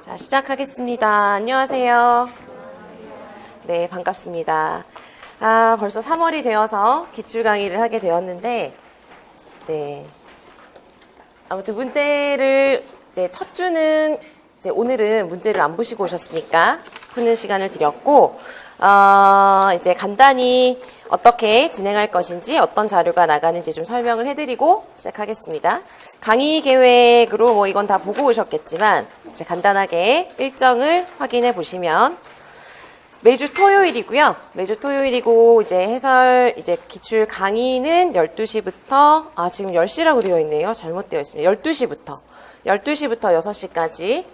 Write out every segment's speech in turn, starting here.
자, 시작하겠습니다. 안녕하세요. 네, 반갑습니다. 벌써 3월이 되어서 기출 강의를 하게 되었는데, 네. 아무튼 문제를, 첫 주는, 오늘은 문제를 안 보시고 오셨으니까 푸는 시간을 드렸고, 이제 간단히 어떻게 진행할 것인지, 어떤 자료가 나가는지 좀 설명을 해드리고 시작하겠습니다. 강의 계획으로 이건 다 보고 오셨겠지만, 이제 간단하게 일정을 확인해 보시면, 매주 토요일이고요. 매주 토요일이고, 이제 기출 강의는 12시부터, 지금 10시라고 되어 있네요. 잘못되어 있습니다. 12시부터 6시까지.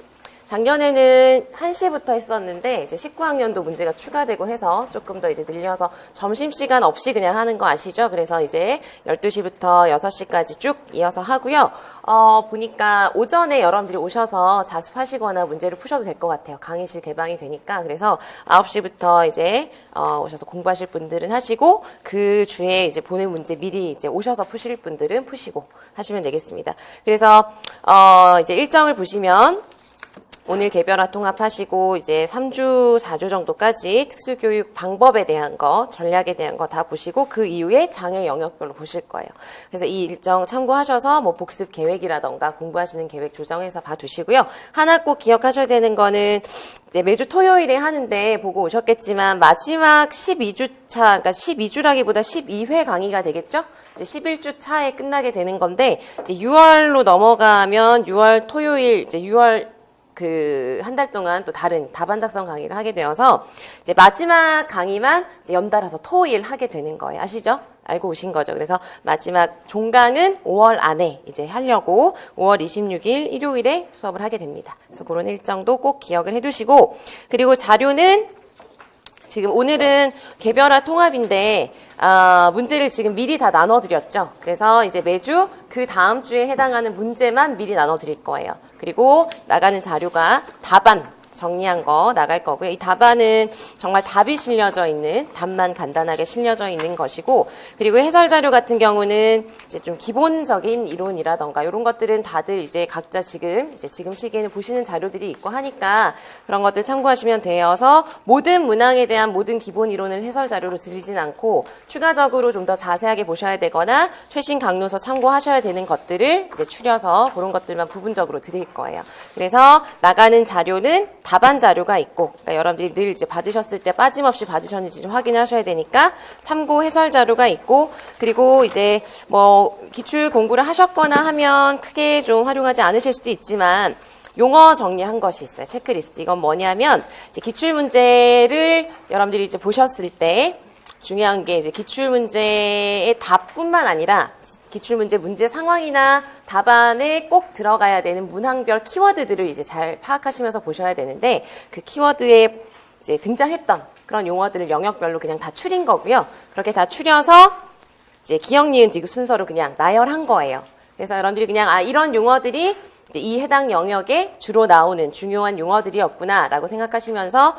작년에는 1시부터 했었는데, 이제 19학년도 문제가 추가되고 해서 조금 더 이제 늘려서 점심시간 없이 그냥 하는 거 아시죠? 그래서 이제 12시부터 6시까지 쭉 이어서 하고요. 보니까 오전에 여러분들이 오셔서 자습하시거나 문제를 푸셔도 될 것 같아요. 강의실 개방이 되니까. 그래서 9시부터 이제, 오셔서 공부하실 분들은 하시고, 그 주에 이제 보는 문제 미리 이제 오셔서 푸실 분들은 푸시고 하시면 되겠습니다. 그래서, 이제 일정을 보시면, 오늘 개별화 통합하시고 이제 3주, 4주 정도까지 특수교육 방법에 대한 거, 전략에 대한 거 다 보시고 그 이후에 장애 영역별로 보실 거예요. 그래서 이 일정 참고하셔서 뭐 복습 계획이라던가 공부하시는 계획 조정해서 봐두시고요. 하나 꼭 기억하셔야 되는 거는 이제 매주 토요일에 하는데 보고 오셨겠지만 마지막 12주차, 그러니까 12주라기보다 12회 강의가 되겠죠? 이제 11주 차에 끝나게 되는 건데 이제 6월로 넘어가면 6월 토요일, 이제 6월 한 달 동안 또 다른 답안 작성 강의를 하게 되어서 이제 마지막 강의만 이제 연달아서 토일 하게 되는 거예요. 아시죠? 알고 오신 거죠. 그래서 마지막 종강은 5월 안에 이제 하려고 5월 26일 일요일에 수업을 하게 됩니다. 그래서 그런 일정도 꼭 기억을 해두시고, 그리고 자료는 지금 오늘은 개별화 통합인데 문제를 지금 미리 다 나눠드렸죠. 그래서 이제 매주 그 다음 주에 해당하는 문제만 미리 나눠드릴 거예요. 그리고 나가는 자료가 답안 정리한 거 나갈 거고요. 이 답안은 정말 답이 실려져 있는, 답만 간단하게 실려져 있는 것이고, 그리고 해설 자료 같은 경우는 이제 좀 기본적인 이론이라던가 이런 것들은 다들 이제 각자 지금 시기에는 보시는 자료들이 있고 하니까 그런 것들 참고하시면 되어서 모든 문항에 대한 모든 기본 이론을 해설 자료로 드리진 않고 추가적으로 좀 더 자세하게 보셔야 되거나 최신 강론서 참고하셔야 되는 것들을 이제 추려서 그런 것들만 부분적으로 드릴 거예요. 그래서 나가는 자료는 답안 자료가 있고, 그러니까 여러분들이 늘 이제 받으셨을 때 빠짐없이 받으셨는지 좀 확인하셔야 되니까 참고 해설 자료가 있고, 그리고 이제 뭐 기출 공부를 하셨거나 하면 크게 좀 활용하지 않으실 수도 있지만 용어 정리한 것이 있어요. 체크리스트. 이건 뭐냐면 이제 기출 문제를 여러분들이 이제 보셨을 때 중요한 게 이제 기출 문제의 답뿐만 아니라 기출문제 문제 상황이나 답안에 꼭 들어가야 되는 문항별 키워드들을 이제 잘 파악하시면서 보셔야 되는데, 그 키워드에 이제 등장했던 그런 용어들을 영역별로 그냥 다 추린 거고요. 그렇게 다 추려서 이제 기억, 니은, 디귿 순서로 그냥 나열한 거예요. 그래서 여러분들이 그냥 이런 용어들이 이제 이 해당 영역에 주로 나오는 중요한 용어들이었구나라고 생각하시면서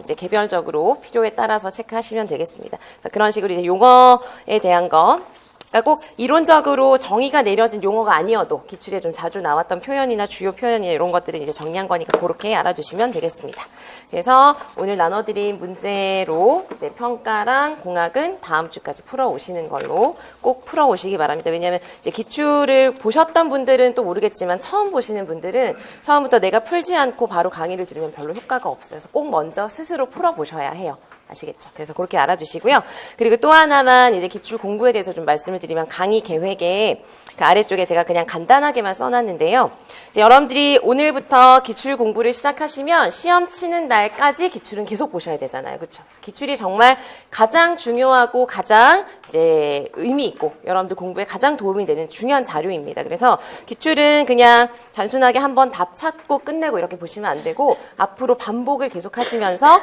이제 개별적으로 필요에 따라서 체크하시면 되겠습니다. 그래서 그런 식으로 이제 용어에 대한 거, 그러니까 꼭 이론적으로 정의가 내려진 용어가 아니어도 기출에 좀 자주 나왔던 표현이나 주요 표현이나 이런 것들은 이제 정리한 거니까 그렇게 알아두시면 되겠습니다. 그래서 오늘 나눠드린 문제로 이제 평가랑 공학은 다음 주까지 풀어오시는 걸로 꼭 풀어오시기 바랍니다. 왜냐하면 이제 기출을 보셨던 분들은 또 모르겠지만 처음 보시는 분들은 처음부터 내가 풀지 않고 바로 강의를 들으면 별로 효과가 없어요. 그래서 꼭 먼저 스스로 풀어보셔야 해요. 아시겠죠? 그래서 그렇게 알아두시고요. 그리고 또 하나만 이제 기출 공부에 대해서 좀 말씀을 드리면 강의 계획에 그 아래쪽에 제가 그냥 간단하게만 써놨는데요. 이제 여러분들이 오늘부터 기출 공부를 시작하시면 시험 치는 날까지 기출은 계속 보셔야 되잖아요. 그렇죠? 기출이 정말 가장 중요하고 가장 이제 의미 있고 여러분들 공부에 가장 도움이 되는 중요한 자료입니다. 그래서 기출은 그냥 단순하게 한번 답 찾고 끝내고 이렇게 보시면 안 되고 앞으로 반복을 계속 하시면서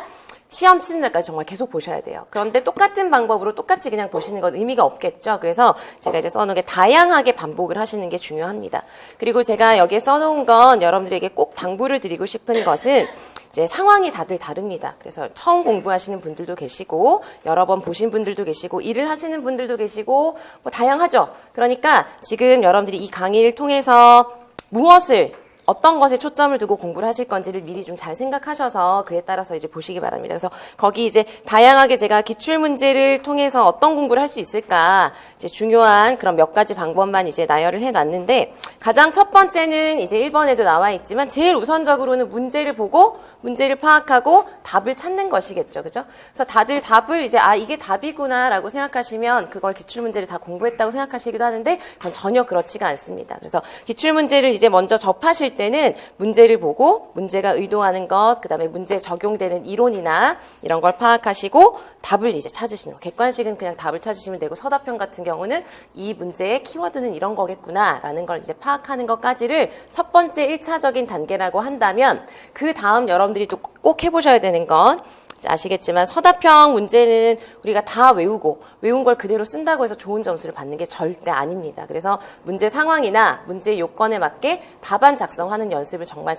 시험 치는 날까지 정말 계속 보셔야 돼요. 그런데 똑같은 방법으로 똑같이 그냥 보시는 건 의미가 없겠죠. 그래서 제가 이제 써놓은 게 다양하게 반복을 하시는 게 중요합니다. 그리고 제가 여기에 써놓은 건 여러분들에게 꼭 당부를 드리고 싶은 것은 이제 상황이 다들 다릅니다. 그래서 처음 공부하시는 분들도 계시고 여러 번 보신 분들도 계시고 일을 하시는 분들도 계시고 뭐 다양하죠. 그러니까 지금 여러분들이 이 강의를 통해서 무엇을 어떤 것에 초점을 두고 공부를 하실 건지를 미리 좀 잘 생각하셔서 그에 따라서 이제 보시기 바랍니다. 그래서 거기 이제 다양하게 제가 기출 문제를 통해서 어떤 공부를 할 수 있을까 이제 중요한 그런 몇 가지 방법만 이제 나열을 해놨는데 가장 첫 번째는 이제 1번에도 나와 있지만 제일 우선적으로는 문제를 보고 문제를 파악하고 답을 찾는 것이겠죠. 그죠? 그래서 다들 답을 이제 이게 답이구나라고 생각하시면 그걸 기출문제를 다 공부했다고 생각하시기도 하는데 그건 전혀 그렇지가 않습니다. 그래서 기출문제를 이제 먼저 접하실 때는 문제를 보고 문제가 의도하는 것, 그다음에 문제에 적용되는 이론이나 이런 걸 파악하시고 답을 이제 찾으시는 거. 객관식은 그냥 답을 찾으시면 되고 서답형 같은 경우는 이 문제의 키워드는 이런 거겠구나라는 걸 이제 파악하는 것까지를 첫 번째 1차적인 단계라고 한다면 그 다음 여러분들이 또 꼭 해보셔야 되는 건 아시겠지만 서답형 문제는 우리가 다 외우고 외운 걸 그대로 쓴다고 해서 좋은 점수를 받는 게 절대 아닙니다. 그래서 문제 상황이나 문제 요건에 맞게 답안 작성하는 연습을 정말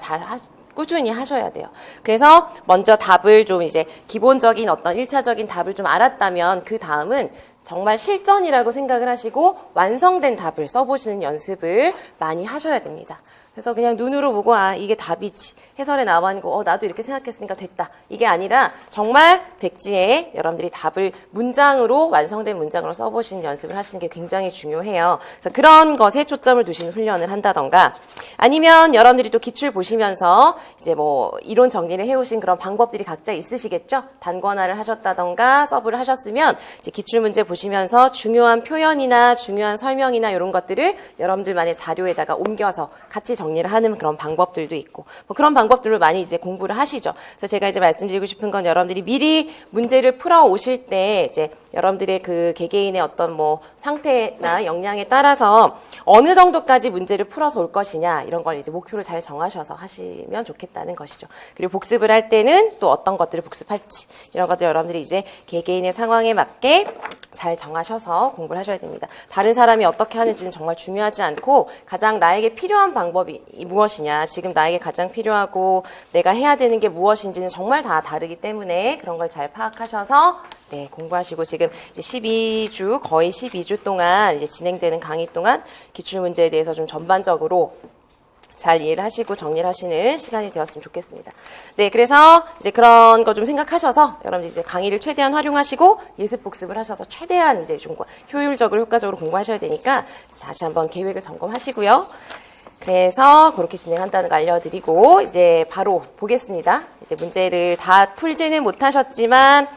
꾸준히 하셔야 돼요. 그래서 먼저 답을 좀 이제 기본적인 어떤 1차적인 답을 좀 알았다면 그 다음은 정말 실전이라고 생각을 하시고 완성된 답을 써보시는 연습을 많이 하셔야 됩니다. 그래서 그냥 눈으로 보고 이게 답이지 해설에 나와 있는 거 나도 이렇게 생각했으니까 됐다 이게 아니라 정말 백지에 여러분들이 답을 문장으로 완성된 문장으로 써보시는 연습을 하시는 게 굉장히 중요해요. 그래서 그런 것에 초점을 두시는 훈련을 한다던가 아니면 여러분들이 또 기출 보시면서 이제 뭐 이론 정리를 해오신 그런 방법들이 각자 있으시겠죠. 단권화를 하셨다던가 서브를 하셨으면 이제 기출 문제 보시면서 중요한 표현이나 중요한 설명이나 이런 것들을 여러분들만의 자료에다가 옮겨서 같이 정리를 하는 그런 방법들도 있고 뭐 그런 방법들로 많이 이제 공부를 하시죠. 그래서 제가 이제 말씀드리고 싶은 건 여러분들이 미리 문제를 풀어 오실 때 이제 여러분들의 그 개개인의 어떤 뭐 상태나 역량에 따라서 어느 정도까지 문제를 풀어서 올 것이냐 이런 걸 이제 목표를 잘 정하셔서 하시면 좋겠다는 것이죠. 그리고 복습을 할 때는 또 어떤 것들을 복습할지 이런 것들 여러분들이 이제 개개인의 상황에 맞게 잘 정하셔서 공부를 하셔야 됩니다. 다른 사람이 어떻게 하는지는 정말 중요하지 않고 가장 나에게 필요한 방법이 무엇이냐 지금 나에게 가장 필요하고 내가 해야 되는 게 무엇인지는 정말 다 다르기 때문에 그런 걸 잘 파악하셔서 네, 공부하시고 지금 이제 12주, 거의 12주 동안 이제 진행되는 강의 동안 기출문제에 대해서 좀 전반적으로 잘 이해를 하시고 정리를 하시는 시간이 되었으면 좋겠습니다. 네, 그래서 이제 그런 거 좀 생각하셔서 여러분들 이제 강의를 최대한 활용하시고 예습 복습을 하셔서 최대한 이제 좀 효율적으로 효과적으로 공부하셔야 되니까 다시 한번 계획을 점검하시고요. 그래서 그렇게 진행한다는 거 알려드리고 이제 바로 보겠습니다. 이제 문제를 다 풀지는 못하셨지만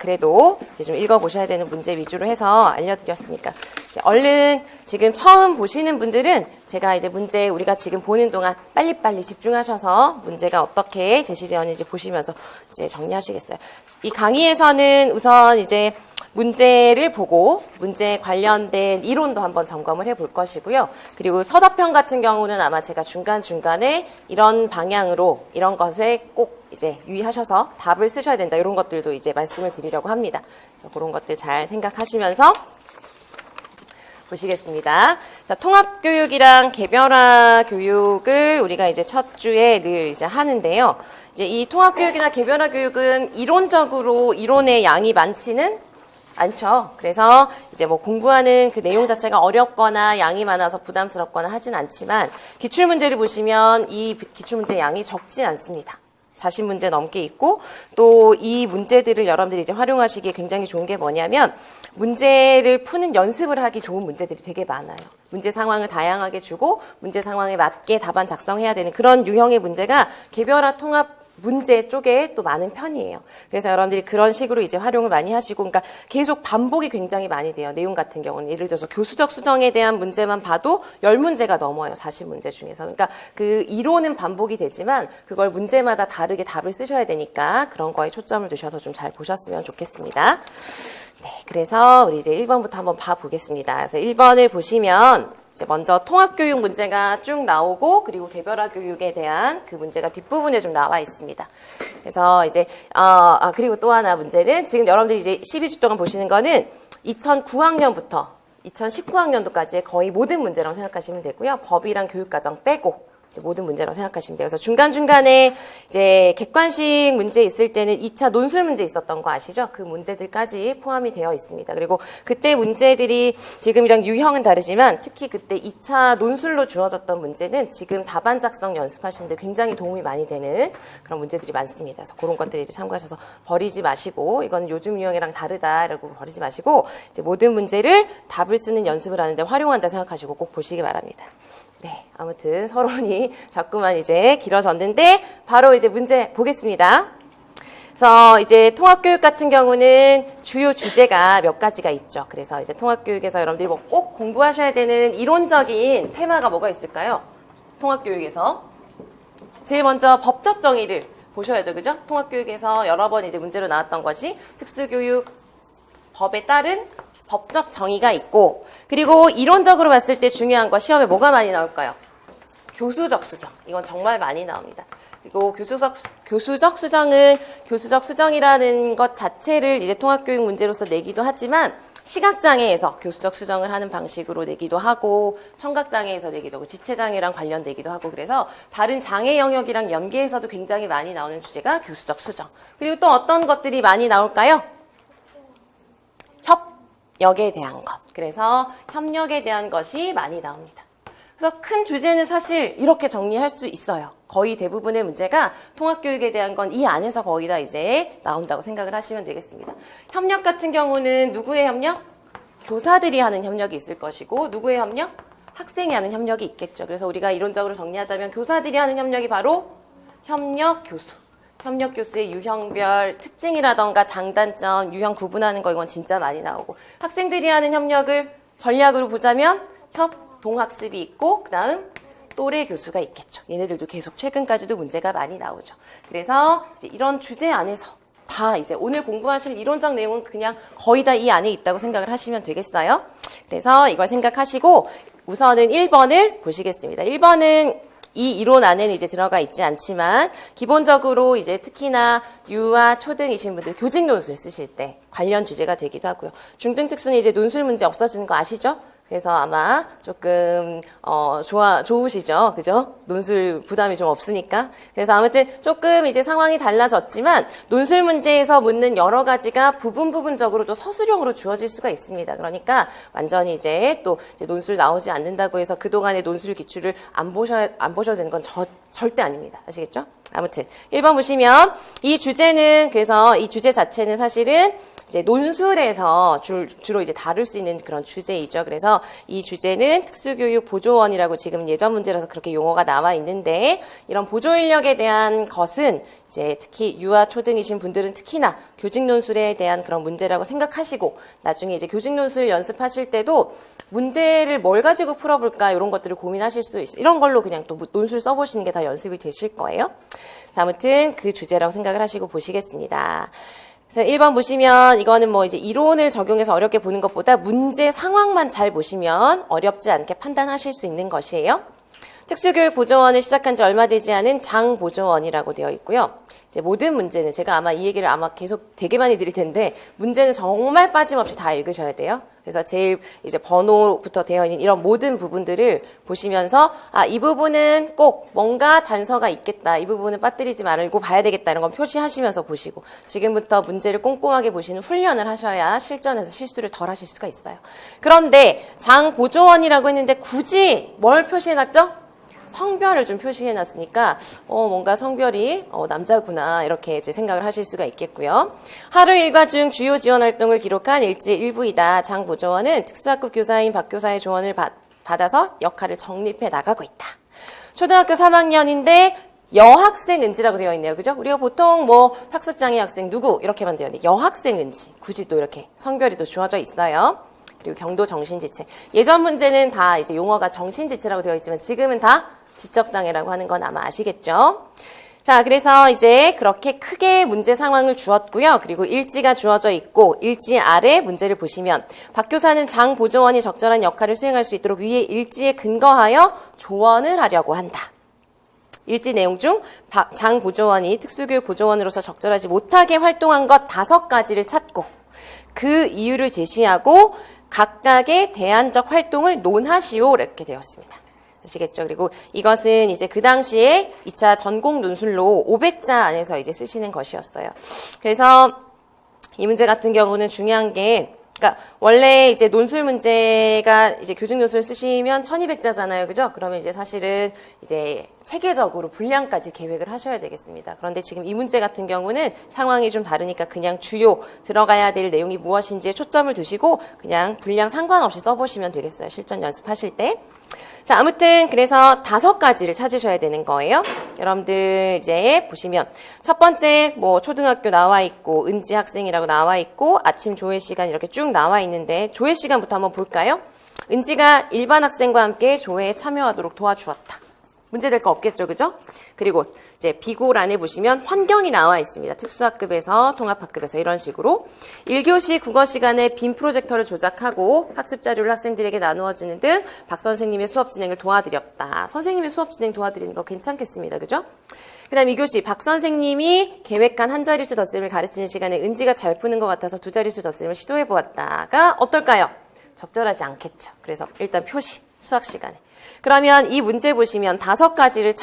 그래도 이제 좀 읽어보셔야 되는 문제 위주로 해서 알려드렸으니까 이제 얼른 지금 처음 보시는 분들은 제가 이제 문제 우리가 지금 보는 동안 빨리빨리 집중하셔서 문제가 어떻게 제시되었는지 보시면서 이제 정리하시겠어요. 이 강의에서는 우선 이제 문제를 보고 문제에 관련된 이론도 한번 점검을 해볼 것이고요. 그리고 서답형 같은 경우는 아마 제가 중간중간에 이런 방향으로 이런 것에 꼭 이제 유의하셔서 답을 쓰셔야 된다. 이런 것들도 이제 말씀을 드리려고 합니다. 그래서 그런 것들 잘 생각하시면서 보시겠습니다. 자, 통합교육이랑 개별화 교육을 우리가 이제 첫 주에 늘 이제 하는데요. 이제 이 통합교육이나 개별화 교육은 이론적으로 이론의 양이 많지는 않죠. 그래서 이제 뭐 공부하는 그 내용 자체가 어렵거나 양이 많아서 부담스럽거나 하진 않지만 기출문제를 보시면 이 기출문제 양이 적지 않습니다. 40문제 넘게 있고 또 이 문제들을 여러분들이 이제 활용하시기에 굉장히 좋은 게 뭐냐면 문제를 푸는 연습을 하기 좋은 문제들이 되게 많아요. 문제 상황을 다양하게 주고 문제 상황에 맞게 답안 작성해야 되는 그런 유형의 문제가 개별화 통합 문제 쪽에 또 많은 편이에요. 그래서 여러분들이 그런 식으로 이제 활용을 많이 하시고, 그러니까 계속 반복이 굉장히 많이 돼요. 내용 같은 경우는 예를 들어서 교수적 수정에 대한 문제만 봐도 10문제가 넘어요. 40문제 중에서. 그러니까 그 이론은 반복이 되지만 그걸 문제마다 다르게 답을 쓰셔야 되니까 그런 거에 초점을 두셔서 좀 잘 보셨으면 좋겠습니다. 네, 그래서 우리 이제 1번부터 한번 봐보겠습니다. 그래서 1번을 보시면 이제 먼저 통합교육 문제가 쭉 나오고 그리고 개별화 교육에 대한 그 문제가 뒷부분에 좀 나와 있습니다. 그래서 이제 그리고 또 하나 문제는 지금 여러분들이 이제 12주 동안 보시는 거는 2009학년부터 2019학년도까지의 거의 모든 문제라고 생각하시면 되고요. 법이랑 교육과정 빼고 이제 모든 문제라고 생각하시면 돼요. 그래서 중간중간에 이제 객관식 문제 있을 때는 2차 논술 문제 있었던 거 아시죠? 그 문제들까지 포함이 되어 있습니다. 그리고 그때 문제들이 지금이랑 유형은 다르지만 특히 그때 2차 논술로 주어졌던 문제는 지금 답안 작성 연습하시는데 굉장히 도움이 많이 되는 그런 문제들이 많습니다. 그래서 그런 것들을 이제 참고하셔서 버리지 마시고 이건 요즘 유형이랑 다르다라고 버리지 마시고 이제 모든 문제를 답을 쓰는 연습을 하는데 활용한다 생각하시고 꼭 보시기 바랍니다. 네, 아무튼 서론이 자꾸만 이제 길어졌는데 바로 이제 문제 보겠습니다. 그래서 이제 통합교육 같은 경우는 주요 주제가 몇 가지가 있죠. 그래서 이제 통합교육에서 여러분들이 뭐 꼭 공부하셔야 되는 이론적인 테마가 뭐가 있을까요? 통합교육에서 제일 먼저 법적 정의를 보셔야죠, 그죠? 통합교육에서 여러 번 이제 문제로 나왔던 것이 특수교육 법에 따른 법적 정의가 있고, 그리고 이론적으로 봤을 때 중요한 거 시험에 뭐가 많이 나올까요? 교수적 수정. 이건 정말 많이 나옵니다. 그리고 교수적 수정은 교수적 수정이라는 것 자체를 이제 통합교육 문제로서 내기도 하지만 시각장애에서 교수적 수정을 하는 방식으로 내기도 하고 청각장애에서 내기도 하고 지체장애랑 관련되기도 하고 그래서 다른 장애 영역이랑 연계해서도 굉장히 많이 나오는 주제가 교수적 수정. 그리고 또 어떤 것들이 많이 나올까요? 협력에 대한 것. 그래서 협력에 대한 것이 많이 나옵니다. 그래서 큰 주제는 사실 이렇게 정리할 수 있어요. 거의 대부분의 문제가 통합교육에 대한 건 이 안에서 거의 다 이제 나온다고 생각을 하시면 되겠습니다. 협력 같은 경우는 누구의 협력? 교사들이 하는 협력이 있을 것이고 누구의 협력? 학생이 하는 협력이 있겠죠. 그래서 우리가 이론적으로 정리하자면 교사들이 하는 협력이 바로 협력 교수. 협력 교수의 유형별 특징이라던가 장단점, 유형 구분하는 거 이건 진짜 많이 나오고 학생들이 하는 협력을 전략으로 보자면 협동학습이 있고 그 다음 또래 교수가 있겠죠. 얘네들도 계속 최근까지도 문제가 많이 나오죠. 그래서 이제 이런 주제 안에서 다 이제 오늘 공부하실 이론적 내용은 그냥 거의 다 이 안에 있다고 생각을 하시면 되겠어요. 그래서 이걸 생각하시고 우선은 1번을 보시겠습니다. 1번은 이 이론 안에는 이제 들어가 있지 않지만 기본적으로 이제 특히나 유아 초등이신 분들 교직 논술 쓰실 때 관련 주제가 되기도 하고요. 중등 특수는 이제 논술 문제 없어지는 거 아시죠? 그래서 아마 조금 좋으시죠, 그죠? 논술 부담이 좀 없으니까. 그래서 아무튼 조금 이제 상황이 달라졌지만 논술 문제에서 묻는 여러 가지가 부분적으로 또 서술형으로 주어질 수가 있습니다. 그러니까 완전히 이제 또 이제 논술 나오지 않는다고 해서 그동안의 논술 기출을 안 보셔도 되는 건 절대 아닙니다. 아시겠죠? 아무튼 1번 보시면 이 주제는 그래서 이 주제 자체는 사실은 이제 논술에서 주로 이제 다룰 수 있는 그런 주제이죠. 그래서 이 주제는 특수교육 보조원이라고 지금 예전 문제라서 그렇게 용어가 나와 있는데 이런 보조 인력에 대한 것은 이제 특히 유아 초등이신 분들은 특히나 교직 논술에 대한 그런 문제라고 생각하시고 나중에 이제 교직 논술 연습하실 때도 문제를 뭘 가지고 풀어볼까 이런 것들을 고민하실 수 있어요. 이런 걸로 그냥 또 논술 써보시는 게 다 연습이 되실 거예요. 아무튼 그 주제라고 생각을 하시고 보시겠습니다. 그래서 1번 보시면 이거는 뭐 이제 이론을 적용해서 어렵게 보는 것보다 문제 상황만 잘 보시면 어렵지 않게 판단하실 수 있는 것이에요. 특수교육 보조원을 시작한 지 얼마 되지 않은 장 보조원이라고 되어 있고요. 이제 모든 문제는 제가 아마 이 얘기를 아마 계속 되게 많이 드릴 텐데 문제는 정말 빠짐없이 다 읽으셔야 돼요. 그래서 제일 이제 번호부터 되어 있는 이런 모든 부분들을 보시면서 이 부분은 꼭 뭔가 단서가 있겠다. 이 부분은 빠뜨리지 말고 봐야 되겠다. 이런 건 표시하시면서 보시고 지금부터 문제를 꼼꼼하게 보시는 훈련을 하셔야 실전에서 실수를 덜 하실 수가 있어요. 그런데 장 보조원이라고 했는데 굳이 뭘 표시해놨죠? 성별을 좀 표시해놨으니까 뭔가 성별이 남자구나 이렇게 이제 생각을 하실 수가 있겠고요. 하루 일과 중 주요 지원 활동을 기록한 일지 일부이다. 장 보조원은 특수학급 교사인 박 교사의 조언을 받아서 역할을 정립해 나가고 있다. 초등학교 3학년인데 여학생 은지라고 되어 있네요. 그죠? 우리가 보통 뭐 학습장애 학생 누구 이렇게만 되어 있는데 여학생 은지 굳이 또 이렇게 성별이 또 주어져 있어요. 그리고 경도 정신지체. 예전 문제는 다 이제 용어가 정신지체라고 되어 있지만 지금은 다 지적장애라고 하는 건 아마 아시겠죠? 자, 그래서 이제 그렇게 크게 문제 상황을 주었고요. 그리고 일지가 주어져 있고 일지 아래 문제를 보시면 박 교사는 장 보조원이 적절한 역할을 수행할 수 있도록 위에 일지에 근거하여 조언을 하려고 한다. 일지 내용 중 장 보조원이 특수교육 보조원으로서 적절하지 못하게 활동한 것 5가지를 찾고 그 이유를 제시하고 각각의 대안적 활동을 논하시오 이렇게 되었습니다. 아시겠죠? 그리고 이것은 이제 그 당시에 2차 전공 논술로 500자 안에서 이제 쓰시는 것이었어요. 그래서 이 문제 같은 경우는 중요한 게, 그러니까 원래 이제 논술 문제가 이제 교직 논술 쓰시면 1200자잖아요. 그죠? 그러면 이제 사실은 이제 체계적으로 분량까지 계획을 하셔야 되겠습니다. 그런데 지금 이 문제 같은 경우는 상황이 좀 다르니까 그냥 주요 들어가야 될 내용이 무엇인지에 초점을 두시고 그냥 분량 상관없이 써보시면 되겠어요. 실전 연습하실 때. 자, 아무튼 그래서 5가지를 찾으셔야 되는 거예요. 여러분들 이제 보시면 첫 번째 뭐 초등학교 나와 있고 은지 학생이라고 나와 있고 아침 조회 시간 이렇게 쭉 나와 있는데 조회 시간부터 한번 볼까요? 은지가 일반 학생과 함께 조회에 참여하도록 도와주었다. 문제될 거 없겠죠, 그죠? 그리고 이제 비고란에 보시면 환경이 나와 있습니다. 특수학급에서 통합학급에서 이런 식으로 1교시 국어 시간에 빔 프로젝터를 조작하고 학습 자료를 학생들에게 나누어 주는 등 박 선생님의 수업 진행을 도와드렸다. 선생님의 수업 진행 도와드리는 거 괜찮겠습니다. 그죠? 그 다음 2교시 박 선생님이 계획한 한 자릿수 덧셈을 가르치는 시간에 은지가 잘 푸는 것 같아서 두 자릿수 덧셈을 시도해 보았다가 어떨까요? 적절하지 않겠죠. 그래서 일단 표시, 수학 시간에. 그러면 이 문제 보시면 5가지를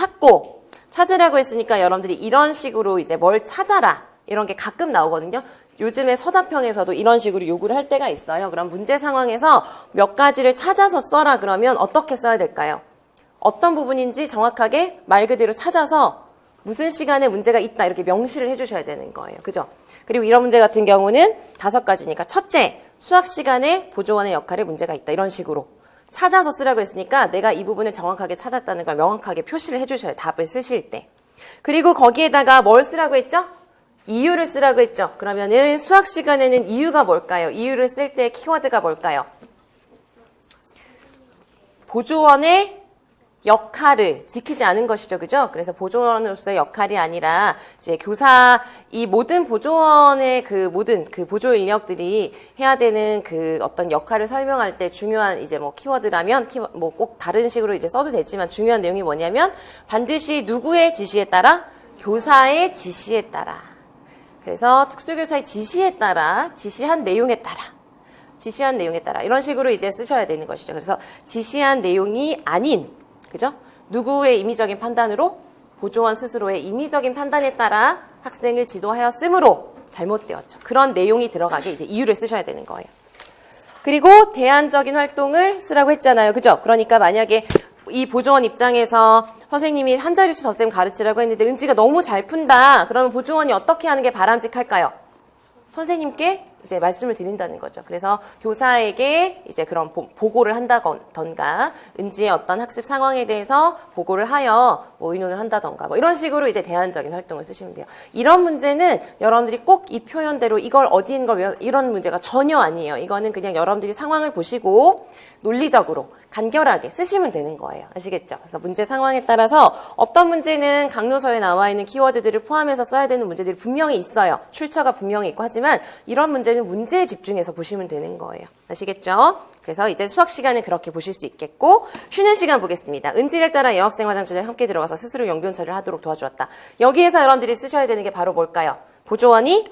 찾으라고 했으니까 여러분들이 이런 식으로 이제 뭘 찾아라. 이런 게 가끔 나오거든요. 요즘에 서답형에서도 이런 식으로 요구를 할 때가 있어요. 그럼 문제 상황에서 몇 가지를 찾아서 써라 그러면 어떻게 써야 될까요? 어떤 부분인지 정확하게 말 그대로 찾아서 무슨 시간에 문제가 있다 이렇게 명시를 해주셔야 되는 거예요. 그죠? 그리고 이런 문제 같은 경우는 5가지니까 첫째, 수학 시간에 보조원의 역할에 문제가 있다. 이런 식으로. 찾아서 쓰라고 했으니까 내가 이 부분을 정확하게 찾았다는 걸 명확하게 표시를 해주셔요. 답을 쓰실 때. 그리고 거기에다가 뭘 쓰라고 했죠? 이유를 쓰라고 했죠. 그러면은 수학 시간에는 이유가 뭘까요? 이유를 쓸 때 키워드가 뭘까요? 보조원의 역할을 지키지 않은 것이죠. 그죠? 그래서 보조원으로서의 역할이 아니라 이제 교사 이 모든 보조원의 모든 보조 인력들이 해야 되는 어떤 역할을 설명할 때 중요한 이제 뭐 키워드라면 뭐 꼭 다른 식으로 이제 써도 되지만 중요한 내용이 뭐냐면 반드시 누구의 지시에 따라? 교사의 지시에 따라. 그래서 특수교사의 지시에 따라 지시한 내용에 따라 이런 식으로 이제 쓰셔야 되는 것이죠. 그래서 지시한 내용이 아닌 그죠? 누구의 임의적인 판단으로 보조원 스스로의 임의적인 판단에 따라 학생을 지도하였으므로 잘못되었죠. 그런 내용이 들어가게 이제 이유를 쓰셔야 되는 거예요. 그리고 대안적인 활동을 쓰라고 했잖아요. 그죠? 그러니까 만약에 이 보조원 입장에서 선생님이 한 자릿수 덧셈 가르치라고 했는데 은지가 너무 잘 푼다. 그러면 보조원이 어떻게 하는 게 바람직할까요? 선생님께 이제 말씀을 드린다는 거죠. 그래서 교사에게 이제 그런 보고를 한다던가, 은지의 어떤 학습 상황에 대해서 보고를 하여 뭐 의논을 한다던가, 뭐 이런 식으로 이제 대안적인 활동을 쓰시면 돼요. 이런 문제는 여러분들이 꼭 이 표현대로 이걸 어디인 걸 이런 문제가 전혀 아니에요. 이거는 그냥 여러분들이 상황을 보시고 논리적으로 간결하게 쓰시면 되는 거예요. 아시겠죠? 그래서 문제 상황에 따라서 어떤 문제는 강론서에 나와 있는 키워드들을 포함해서 써야 되는 문제들이 분명히 있어요. 출처가 분명히 있고 하지만 이런 문제는 문제에 집중해서 보시면 되는 거예요. 아시겠죠? 그래서 이제 수학 시간은 그렇게 보실 수 있겠고 쉬는 시간 보겠습니다. 은지를 따라 여학생 화장실에 함께 들어가서 스스로 용변 처리를 하도록 도와주었다. 여기에서 여러분들이 쓰셔야 되는 게 바로 뭘까요? 보조원이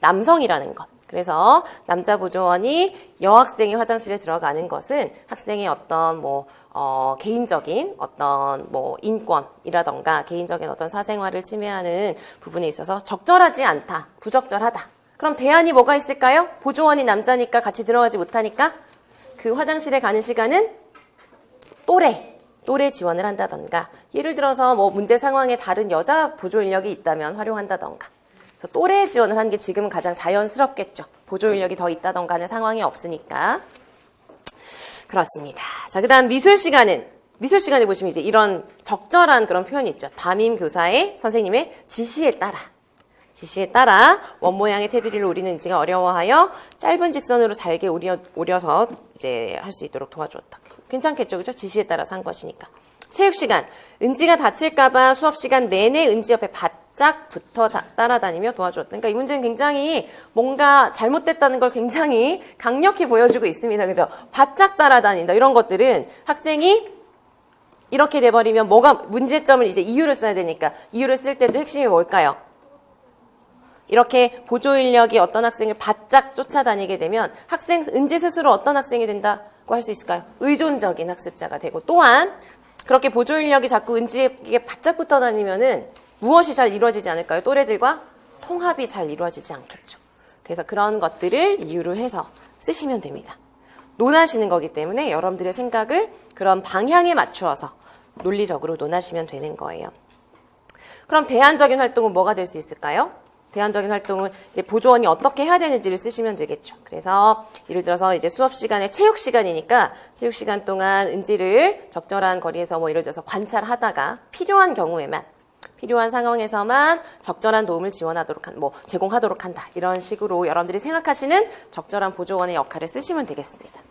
남성이라는 것. 그래서 남자 보조원이 여학생이 화장실에 들어가는 것은 학생의 어떤 개인적인 어떤 인권이라던가 개인적인 어떤 사생활을 침해하는 부분에 있어서 적절하지 않다, 부적절하다. 그럼 대안이 뭐가 있을까요? 보조원이 남자니까 같이 들어가지 못하니까 그 화장실에 가는 시간은 또래 지원을 한다던가 예를 들어서 문제 상황에 다른 여자 보조 인력이 있다면 활용한다던가 그래서 또래 지원을 하는 게 지금은 가장 자연스럽겠죠. 보조 인력이 더 있다던가 하는 상황이 없으니까. 그렇습니다. 자, 그 다음 미술 시간에 보시면 이제 이런 적절한 그런 표현이 있죠. 담임 교사의 선생님의 지시에 따라 원 모양의 테두리를 오리는 은지가 어려워하여 짧은 직선으로 잘게 오려서 이제 할 수 있도록 도와주었다. 괜찮겠죠, 그죠? 지시에 따라서 한 것이니까. 체육 시간, 은지가 다칠까봐 수업 시간 내내 은지 옆에 바짝 붙어 따라다니며 도와주었다. 그러니까 이 문제는 굉장히 뭔가 잘못됐다는 걸 굉장히 강력히 보여주고 있습니다, 그죠? 바짝 따라다닌다 이런 것들은 학생이 이렇게 돼버리면 문제점을 이제 이유를 써야 되니까 이유를 쓸 때도 핵심이 뭘까요? 이렇게 보조 인력이 어떤 학생을 바짝 쫓아다니게 되면 은지 스스로 어떤 학생이 된다고 할 수 있을까요? 의존적인 학습자가 되고 또한 그렇게 보조 인력이 자꾸 은지에게 바짝 붙어 다니면은 무엇이 잘 이루어지지 않을까요? 또래들과 통합이 잘 이루어지지 않겠죠. 그래서 그런 것들을 이유로 해서 쓰시면 됩니다. 논하시는 거기 때문에 여러분들의 생각을 그런 방향에 맞추어서 논리적으로 논하시면 되는 거예요. 그럼 대안적인 활동은 뭐가 될 수 있을까요? 대안적인 활동은 이제 보조원이 어떻게 해야 되는지를 쓰시면 되겠죠. 그래서 예를 들어서 이제 수업 시간에 체육 시간이니까 체육 시간 동안 은지를 적절한 거리에서 뭐 예를 들어서 관찰하다가 필요한 경우에만 필요한 상황에서만 적절한 도움을 제공하도록 한다. 이런 식으로 여러분들이 생각하시는 적절한 보조원의 역할을 쓰시면 되겠습니다.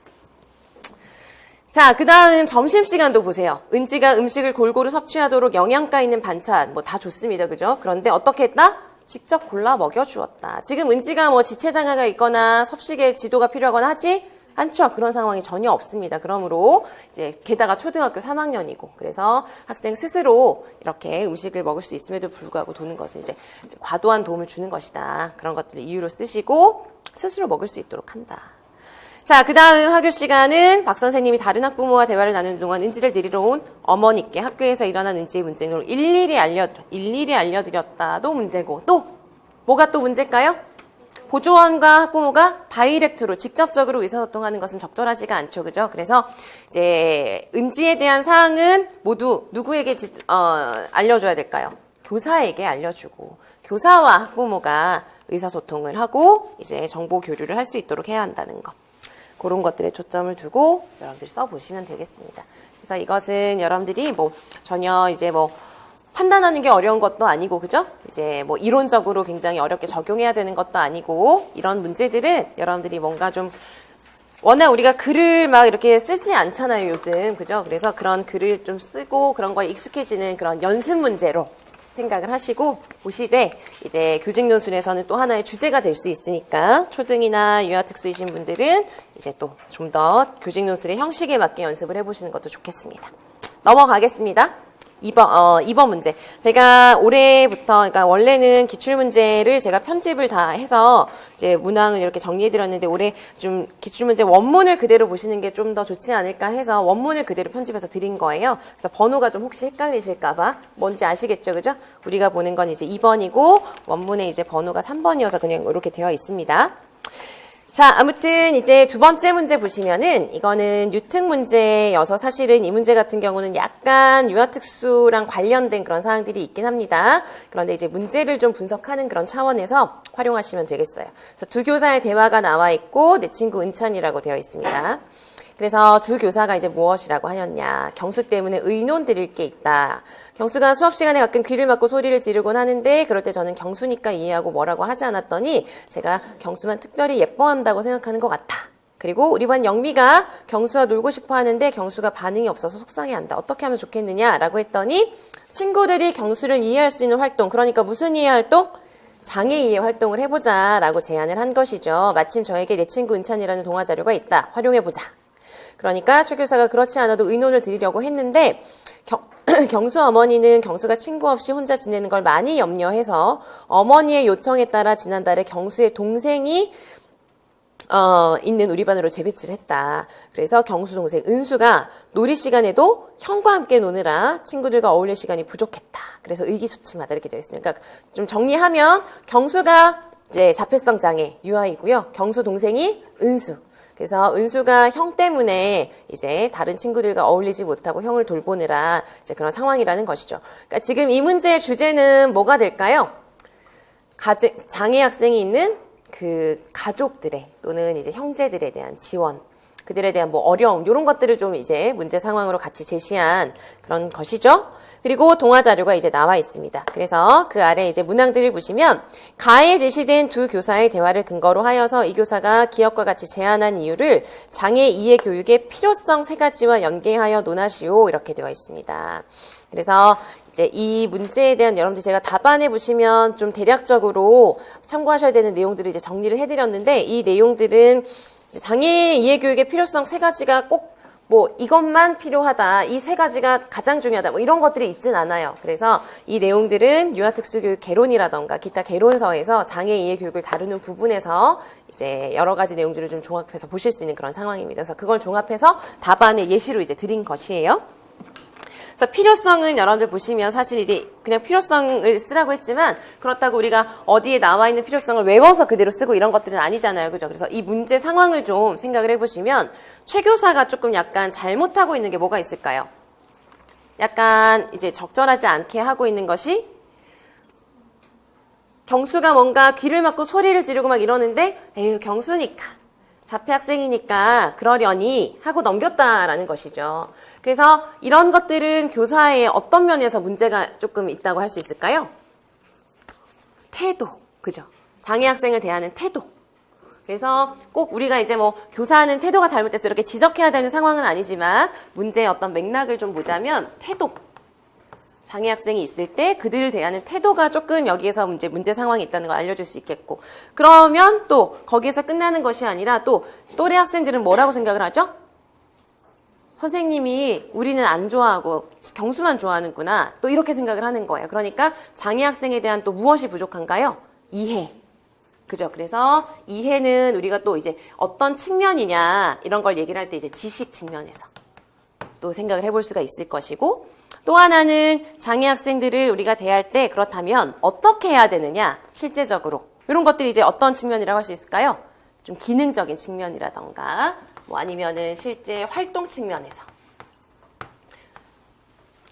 자, 그 다음 점심시간도 보세요. 은지가 음식을 골고루 섭취하도록 영양가 있는 반찬, 뭐 다 좋습니다. 그죠? 그런데 어떻게 했다? 직접 골라 먹여주었다. 지금 은지가 뭐 지체장애가 있거나 섭식에 지도가 필요하거나 하지 않죠. 그런 상황이 전혀 없습니다. 그러므로 이제 게다가 초등학교 3학년이고 그래서 학생 스스로 이렇게 음식을 먹을 수 있음에도 불구하고 도는 것은 이제 과도한 도움을 주는 것이다. 그런 것들을 이유로 쓰시고 스스로 먹을 수 있도록 한다. 자, 그 다음 학교 시간은 박 선생님이 다른 학부모와 대화를 나누는 동안 은지를 데리러 온 어머니께 학교에서 일어난 은지의 문제를 일일이 알려드렸다도 문제고 또 뭐가 또 문제일까요? 보조원과 학부모가 다이렉트로 직접적으로 의사소통하는 것은 적절하지가 않죠. 그죠? 그래서 이제 은지에 대한 사항은 모두 누구에게 알려줘야 될까요? 교사에게 알려주고 교사와 학부모가 의사소통을 하고 이제 정보 교류를 할 수 있도록 해야 한다는 것. 그런 것들에 초점을 두고 여러분들이 써보시면 되겠습니다. 그래서 이것은 여러분들이 뭐 전혀 이제 뭐 판단하는 게 어려운 것도 아니고, 그죠? 이제 뭐 이론적으로 굉장히 어렵게 적용해야 되는 것도 아니고, 이런 문제들은 여러분들이 뭔가 좀 워낙 우리가 글을 막 이렇게 쓰지 않잖아요, 요즘. 그죠? 그래서 그런 글을 좀 쓰고 그런 거에 익숙해지는 그런 연습 문제로 생각을 하시고 보시되 이제 교직 논술에서는 또 하나의 주제가 될 수 있으니까 초등이나 유아특수이신 분들은 이제 또 좀 더 교직 논술의 형식에 맞게 연습을 해보시는 것도 좋겠습니다. 넘어가겠습니다. 2번 문제. 제가 올해부터, 그러니까 원래는 기출문제를 제가 편집을 다 해서 이제 문항을 이렇게 정리해드렸는데 올해 좀 기출문제 원문을 그대로 보시는 게 좀 더 좋지 않을까 해서 원문을 그대로 편집해서 드린 거예요. 그래서 번호가 좀 혹시 헷갈리실까봐 뭔지 아시겠죠? 그죠? 우리가 보는 건 이제 2번이고 원문에 이제 번호가 3번이어서 그냥 이렇게 되어 있습니다. 자, 아무튼 이제 두 번째 문제 보시면은 이거는 유특 문제여서 사실은 이 문제 같은 경우는 약간 유아특수랑 관련된 그런 사항들이 있긴 합니다. 그런데 이제 문제를 좀 분석하는 그런 차원에서 활용하시면 되겠어요. 그래서 두 교사의 대화가 나와 있고 내 친구 은찬이라고 되어 있습니다. 그래서 두 교사가 이제 무엇이라고 하였냐. 경수 때문에 의논 드릴 게 있다. 경수가 수업 시간에 가끔 귀를 막고 소리를 지르곤 하는데 그럴 때 저는 경수니까 이해하고 뭐라고 하지 않았더니 제가 경수만 특별히 예뻐한다고 생각하는 것 같아. 그리고 우리 반 영미가 경수와 놀고 싶어 하는데 경수가 반응이 없어서 속상해한다. 어떻게 하면 좋겠느냐라고 했더니 친구들이 경수를 이해할 수 있는 활동, 그러니까 무슨 이해 활동? 장애 이해 활동을 해보자라고 제안을 한 것이죠. 마침 저에게 내 친구 은찬이라는 동화 자료가 있다. 활용해보자. 그러니까 최 교사가 그렇지 않아도 의논을 드리려고 했는데 경수 어머니는 경수가 친구 없이 혼자 지내는 걸 많이 염려해서 어머니의 요청에 따라 지난달에 경수의 동생이 있는 우리 반으로 재배치를 했다. 그래서 경수 동생 은수가 놀이 시간에도 형과 함께 노느라 친구들과 어울릴 시간이 부족했다. 그래서 의기소침하다 이렇게 되어 있습니다. 그러니까 좀 정리하면 경수가 이제 자폐성 장애 유아이고요. 경수 동생이 은수. 그래서 은수가 형 때문에 이제 다른 친구들과 어울리지 못하고 형을 돌보느라 이제 그런 상황이라는 것이죠. 그러니까 지금 이 문제의 주제는 뭐가 될까요? 장애 학생이 있는 그 가족들의 또는 이제 형제들에 대한 지원, 그들에 대한 뭐 어려움, 이런 것들을 좀 이제 문제 상황으로 같이 제시한 그런 것이죠. 그리고 동화 자료가 이제 나와 있습니다. 그래서 그 아래 이제 문항들을 보시면 가에 제시된 두 교사의 대화를 근거로 하여서 이 교사가 기업과 같이 제안한 이유를 장애 이해 교육의 필요성 3가지와 연계하여 논하시오 이렇게 되어 있습니다. 그래서 이제 이 문제에 대한 여러분들 제가 답안해 보시면 좀 대략적으로 참고하셔야 되는 내용들을 이제 정리를 해드렸는데 이 내용들은 이제 장애 이해 교육의 필요성 3가지가 꼭 뭐 이것만 필요하다, 이 3가지가 가장 중요하다, 뭐 이런 것들이 있진 않아요. 그래서 이 내용들은 유아특수교육 개론이라던가 기타 개론서에서 장애 이해 교육을 다루는 부분에서 이제 여러 가지 내용들을 좀 종합해서 보실 수 있는 그런 상황입니다. 그래서 그걸 종합해서 답안의 예시로 이제 드린 것이에요. 그래서 필요성은 여러분들 보시면 사실 이제 그냥 필요성을 쓰라고 했지만 그렇다고 우리가 어디에 나와 있는 필요성을 외워서 그대로 쓰고 이런 것들은 아니잖아요. 그죠? 그래서 이 문제 상황을 좀 생각을 해보시면 최 교사가 조금 약간 잘못하고 있는 게 뭐가 있을까요? 약간 이제 적절하지 않게 하고 있는 것이 경수가 뭔가 귀를 막고 소리를 지르고 막 이러는데 에휴 경수니까 자폐 학생이니까 그러려니 하고 넘겼다라는 것이죠. 그래서 이런 것들은 교사의 어떤 면에서 문제가 조금 있다고 할 수 있을까요? 태도, 그죠? 장애 학생을 대하는 태도. 그래서 꼭 우리가 이제 뭐 교사하는 태도가 잘못돼서 이렇게 지적해야 되는 상황은 아니지만 문제의 어떤 맥락을 좀 보자면 태도. 장애 학생이 있을 때 그들을 대하는 태도가 조금 여기에서 문제 상황이 있다는 걸 알려줄 수 있겠고 그러면 또 거기에서 끝나는 것이 아니라 또 또래 학생들은 뭐라고 생각을 하죠? 선생님이 우리는 안 좋아하고 경수만 좋아하는구나 또 이렇게 생각을 하는 거예요. 그러니까 장애 학생에 대한 또 무엇이 부족한가요? 이해. 그죠? 그래서 이해는 우리가 또 이제 어떤 측면이냐 이런 걸 얘기를 할 때 이제 지식 측면에서 또 생각을 해볼 수가 있을 것이고 또 하나는 장애 학생들을 우리가 대할 때 그렇다면 어떻게 해야 되느냐 실제적으로 이런 것들이 이제 어떤 측면이라고 할 수 있을까요? 좀 기능적인 측면이라던가 뭐 아니면은 실제 활동 측면에서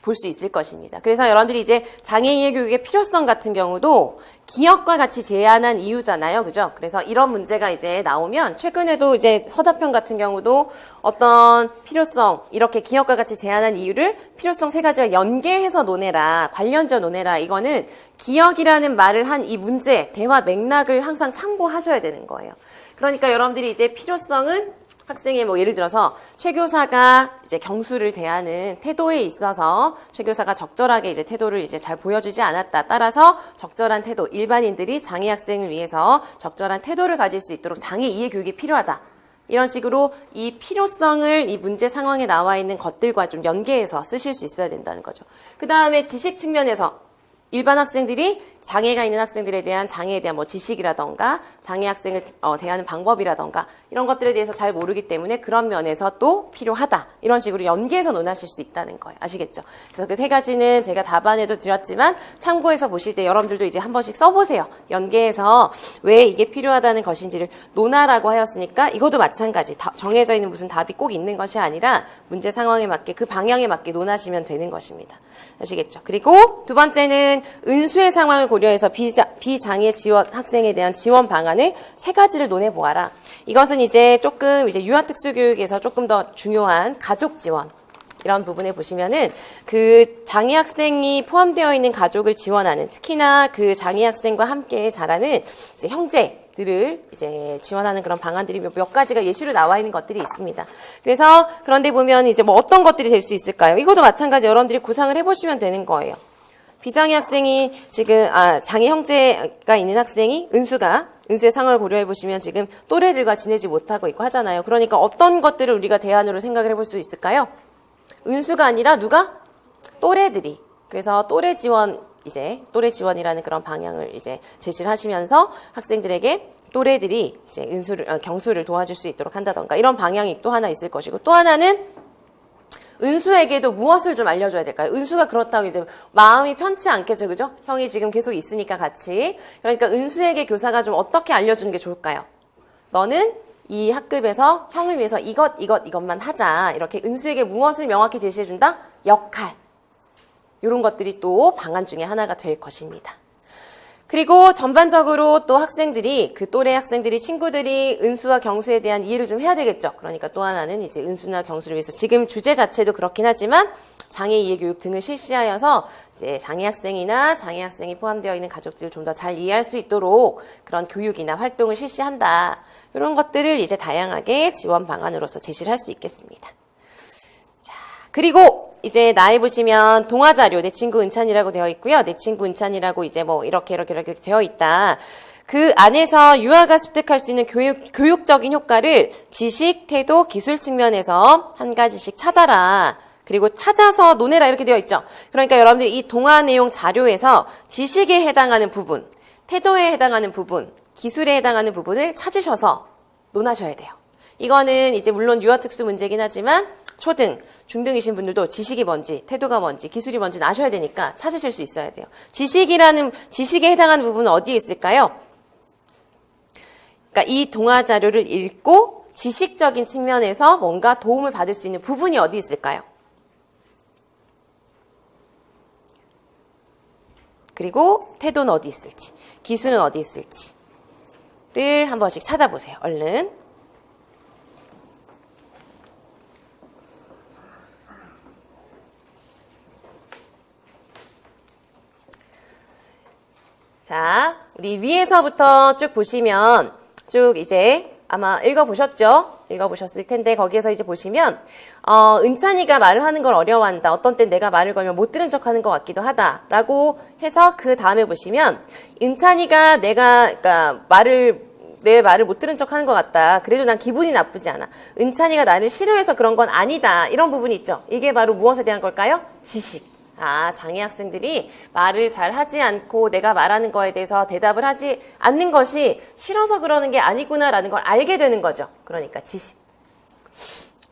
볼 수 있을 것입니다. 그래서 여러분들이 이제 장애인의 교육의 필요성 같은 경우도 기억과 같이 제안한 이유잖아요. 그죠? 그래서 이런 문제가 이제 나오면 최근에도 이제 서답형 같은 경우도 어떤 필요성, 이렇게 기억과 같이 제안한 이유를 필요성 세 가지가 연계해서 논해라, 관련져 논해라. 이거는 기억이라는 말을 한 이 문제, 대화 맥락을 항상 참고하셔야 되는 거예요. 그러니까 여러분들이 이제 필요성은 학생의 뭐 예를 들어서 최 교사가 이제 경수를 대하는 태도에 있어서 최 교사가 적절하게 이제 태도를 이제 잘 보여주지 않았다. 따라서 적절한 태도, 일반인들이 장애 학생을 위해서 적절한 태도를 가질 수 있도록 장애 이해 교육이 필요하다. 이런 식으로 이 필요성을 이 문제 상황에 나와 있는 것들과 좀 연계해서 쓰실 수 있어야 된다는 거죠. 그 다음에 지식 측면에서 일반 학생들이 장애가 있는 학생들에 대한 장애에 대한 뭐 지식이라던가 장애 학생을 대하는 방법이라던가 이런 것들에 대해서 잘 모르기 때문에 그런 면에서 또 필요하다. 이런 식으로 연계해서 논하실 수 있다는 거예요. 아시겠죠? 그래서 그 세 가지는 제가 답안에도 드렸지만 참고해서 보실 때 여러분들도 이제 한 번씩 써보세요. 연계해서 왜 이게 필요하다는 것인지를 논하라고 하였으니까 이것도 마찬가지. 정해져 있는 무슨 답이 꼭 있는 것이 아니라 문제 상황에 맞게 그 방향에 맞게 논하시면 되는 것입니다. 아시겠죠? 그리고 두 번째는 은수의 상황을 고려해서 비장애 지원 학생에 대한 지원 방안을 세 가지를 논해 보아라. 이것은 이제 조금 이제 유아특수교육에서 조금 더 중요한 가족 지원 이런 부분에 보시면은 그 장애 학생이 포함되어 있는 가족을 지원하는 특히나 그 장애 학생과 함께 자라는 이제 형제들을 이제 지원하는 그런 방안들이 몇 가지가 예시로 나와 있는 것들이 있습니다. 그래서 그런데 보면 이제 뭐 어떤 것들이 될 수 있을까요? 이것도 마찬가지 여러분들이 구상을 해보시면 되는 거예요. 비장애 학생이 지금 장애 형제가 있는 학생이 은수의 상황을 고려해 보시면 지금 또래들과 지내지 못하고 있고 하잖아요. 그러니까 어떤 것들을 우리가 대안으로 생각을 해볼 수 있을까요? 은수가 아니라 누가? 또래들이. 그래서 또래 지원이라는 그런 방향을 이제 제시를 하시면서 학생들에게 또래들이 이제 경수를 도와줄 수 있도록 한다던가 이런 방향이 또 하나 있을 것이고 또 하나는 은수에게도 무엇을 좀 알려줘야 될까요? 은수가 그렇다고 이제 마음이 편치 않겠죠, 그죠? 형이 지금 계속 있으니까 같이. 그러니까 은수에게 교사가 좀 어떻게 알려주는 게 좋을까요? 너는 이 학급에서 형을 위해서 이것만 하자. 이렇게 은수에게 무엇을 명확히 제시해준다? 역할. 이런 것들이 또 방안 중에 하나가 될 것입니다. 그리고 전반적으로 또 학생들이 그 또래 학생들이 친구들이 은수와 경수에 대한 이해를 좀 해야 되겠죠. 그러니까 또 하나는 이제 은수나 경수를 위해서 지금 주제 자체도 그렇긴 하지만 장애 이해 교육 등을 실시하여서 이제 장애 학생이나 장애 학생이 포함되어 있는 가족들을 좀 더 잘 이해할 수 있도록 그런 교육이나 활동을 실시한다. 이런 것들을 이제 다양하게 지원 방안으로서 제시를 할 수 있겠습니다. 자, 그리고 이제 나에 보시면 동화 자료 내 친구 은찬이라고 되어 있고요. 내 친구 은찬이라고 이제 뭐 이렇게 되어 있다. 그 안에서 유아가 습득할 수 있는 교육적인 효과를 지식, 태도, 기술 측면에서 한 가지씩 찾아라. 그리고 찾아서 논해라 이렇게 되어 있죠. 그러니까 여러분들이 이 동화 내용 자료에서 지식에 해당하는 부분, 태도에 해당하는 부분, 기술에 해당하는 부분을 찾으셔서 논하셔야 돼요. 이거는 이제 물론 유아특수 문제긴 하지만 초등, 중등이신 분들도 지식이 뭔지, 태도가 뭔지, 기술이 뭔지 아셔야 되니까 찾으실 수 있어야 돼요. 지식에 해당하는 부분은 어디에 있을까요? 그러니까 이 동화 자료를 읽고 지식적인 측면에서 뭔가 도움을 받을 수 있는 부분이 어디 있을까요? 그리고 태도는 어디 있을지, 기술은 어디 있을지를 한 번씩 찾아보세요. 얼른. 자, 우리 위에서부터 쭉 보시면 쭉 이제 아마 읽어보셨을 텐데 거기에서 이제 보시면 은찬이가 말을 하는 걸 어려워한다. 어떤 땐 내가 말을 걸면 못 들은 척하는 것 같기도 하다라고 해서 그 다음에 보시면 은찬이가 그러니까 내 말을 못 들은 척하는 것 같다. 그래도 난 기분이 나쁘지 않아. 은찬이가 나를 싫어해서 그런 건 아니다. 이런 부분이 있죠. 이게 바로 무엇에 대한 걸까요? 지식. 장애 학생들이 말을 잘 하지 않고 내가 말하는 거에 대해서 대답을 하지 않는 것이 싫어서 그러는 게 아니구나라는 걸 알게 되는 거죠. 그러니까 지식.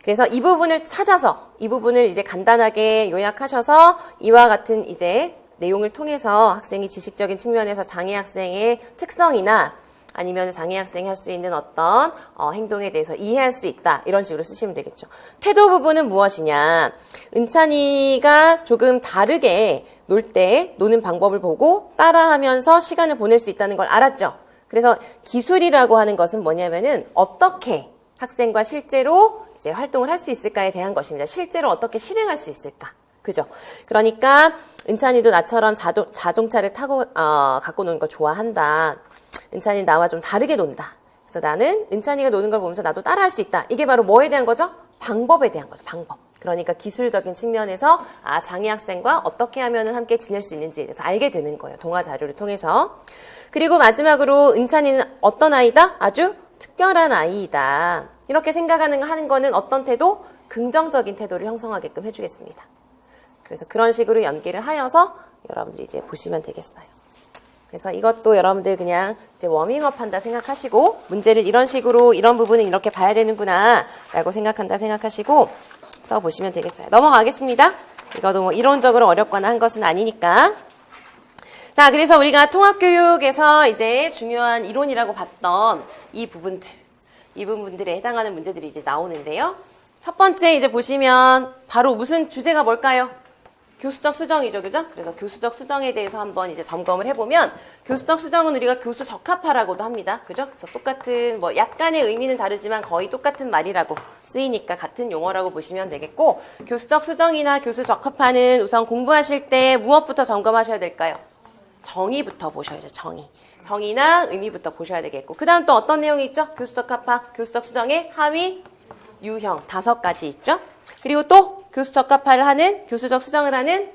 그래서 이 부분을 찾아서 이 부분을 이제 간단하게 요약하셔서 이와 같은 이제 내용을 통해서 학생이 지식적인 측면에서 장애 학생의 특성이나 아니면 장애 학생이 할 수 있는 어떤 행동에 대해서 이해할 수 있다. 이런 식으로 쓰시면 되겠죠. 태도 부분은 무엇이냐. 은찬이가 조금 다르게 놀 때 노는 방법을 보고 따라하면서 시간을 보낼 수 있다는 걸 알았죠. 그래서 기술이라고 하는 것은 뭐냐면은 어떻게 학생과 실제로 이제 활동을 할 수 있을까에 대한 것입니다. 실제로 어떻게 실행할 수 있을까. 그죠? 그러니까 은찬이도 나처럼 자동차를 타고 갖고 노는 거 좋아한다. 은찬이 나와 좀 다르게 논다. 그래서 나는 은찬이가 노는 걸 보면서 나도 따라할 수 있다. 이게 바로 뭐에 대한 거죠? 방법에 대한 거죠. 방법. 그러니까 기술적인 측면에서 장애 학생과 어떻게 하면 함께 지낼 수 있는지에 대해서 알게 되는 거예요. 동화 자료를 통해서. 그리고 마지막으로 은찬이는 어떤 아이다? 아주 특별한 아이이다. 이렇게 하는 거는 어떤 태도? 긍정적인 태도를 형성하게끔 해주겠습니다. 그래서 그런 식으로 연계를 하여서 여러분들이 이제 보시면 되겠어요. 그래서 이것도 여러분들 그냥 이제 워밍업 한다 생각하시고 문제를 이런 식으로 이런 부분은 이렇게 봐야 되는구나 라고 생각하시고 써보시면 되겠어요. 넘어가겠습니다. 이것도 뭐 이론적으로 어렵거나 한 것은 아니니까. 자, 그래서 우리가 통합교육에서 이제 중요한 이론이라고 봤던 이 부분들에 해당하는 문제들이 이제 나오는데요. 첫 번째 이제 보시면 바로 무슨 주제가 뭘까요? 교수적 수정이죠, 그죠? 그래서 교수적 수정에 대해서 한번 이제 점검을 해보면 교수적 수정은 우리가 교수 적합화라고도 합니다, 그죠? 그래서 똑같은 뭐 약간의 의미는 다르지만 거의 똑같은 말이라고 쓰이니까 같은 용어라고 보시면 되겠고 교수적 수정이나 교수 적합화는 우선 공부하실 때 무엇부터 점검하셔야 될까요? 정의부터 보셔야죠, 정의. 정의나 의미부터 보셔야 되겠고 그 다음 또 어떤 내용이 있죠? 교수적 적합화, 교수적 수정의 하위, 유형 5가지 있죠? 그리고 또 교수 적합화를 하는, 교수적 수정을 하는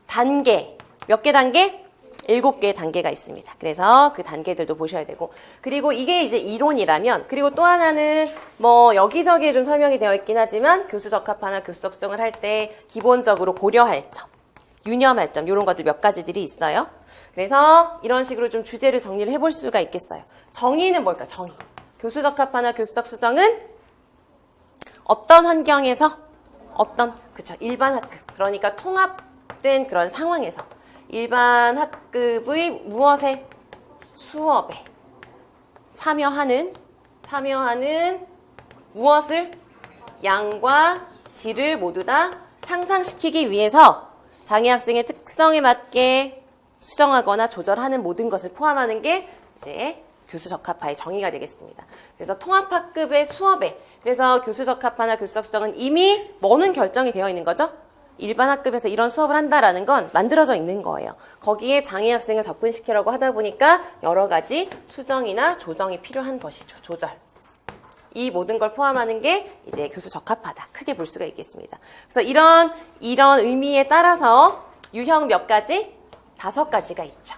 단계. 몇 개 단계? 7개의 단계가 있습니다. 그래서 그 단계들도 보셔야 되고. 그리고 이게 이제 이론이라면, 그리고 또 하나는 뭐 여기저기에 좀 설명이 되어 있긴 하지만 교수 적합화나 교수적 수정을 할 때 기본적으로 고려할 점, 유념할 점, 이런 것들 몇 가지들이 있어요. 그래서 이런 식으로 좀 주제를 정리를 해볼 수가 있겠어요. 정의는 뭘까? 정의. 교수 적합화나 교수적 수정은 어떤 환경에서 그쵸, 일반 학급. 그러니까 통합된 그런 상황에서 일반 학급의 무엇에? 수업에 참여하는 무엇을? 양과 질을 모두 다 향상시키기 위해서 장애 학생의 특성에 맞게 수정하거나 조절하는 모든 것을 포함하는 게 이제 교수 적합화의 정의가 되겠습니다. 그래서 통합학급의 수업에 그래서 교수 적합화나 교수적 수정은 이미 뭐는 결정이 되어 있는 거죠? 일반 학급에서 이런 수업을 한다라는 건 만들어져 있는 거예요. 거기에 장애 학생을 접근시키려고 하다 보니까 여러 가지 수정이나 조정이 필요한 것이죠. 조절. 이 모든 걸 포함하는 게 이제 교수 적합하다. 크게 볼 수가 있겠습니다. 그래서 이런 의미에 따라서 유형 몇 가지? 5가지가 있죠.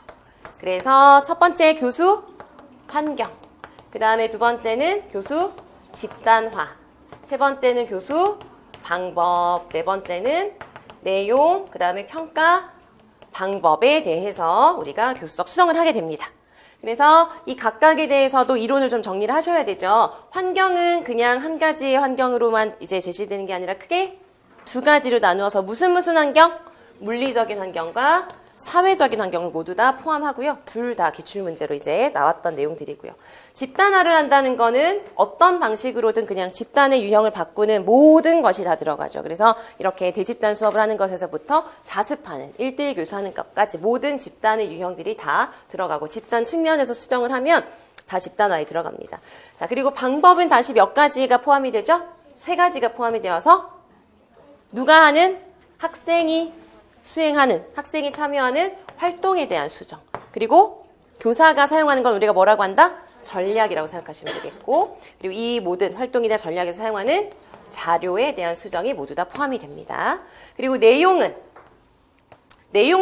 그래서 첫 번째 교수 환경. 그 다음에 두 번째는 교수 집단화. 세 번째는 교수 방법. 네 번째는 내용. 그 다음에 평가 방법에 대해서 우리가 교수적 수정을 하게 됩니다. 그래서 이 각각에 대해서도 이론을 좀 정리를 하셔야 되죠. 환경은 그냥 한 가지의 환경으로만 이제 제시되는 게 아니라 크게 두 가지로 나누어서 무슨 환경? 물리적인 환경과 사회적인 환경을 모두 다 포함하고요. 둘 다 기출문제로 이제 나왔던 내용들이고요. 집단화를 한다는 거는 어떤 방식으로든 그냥 집단의 유형을 바꾸는 모든 것이 다 들어가죠. 그래서 이렇게 대집단 수업을 하는 것에서부터 자습하는 1대1 교수하는 것까지 모든 집단의 유형들이 다 들어가고 집단 측면에서 수정을 하면 다 집단화에 들어갑니다. 자, 그리고 방법은 다시 몇 가지가 포함이 되죠? 3가지가 포함이 되어서 누가 하는? 학생이 수행하는, 학생이 참여하는 활동에 대한 수정. 그리고 교사가 사용하는 건 우리가 뭐라고 한다? 전략이라고 생각하시면 되겠고, 그리고 이 모든 활동이나 전략에서 사용하는 자료에 대한 수정이 모두 다 포함이 됩니다. 그리고 내용을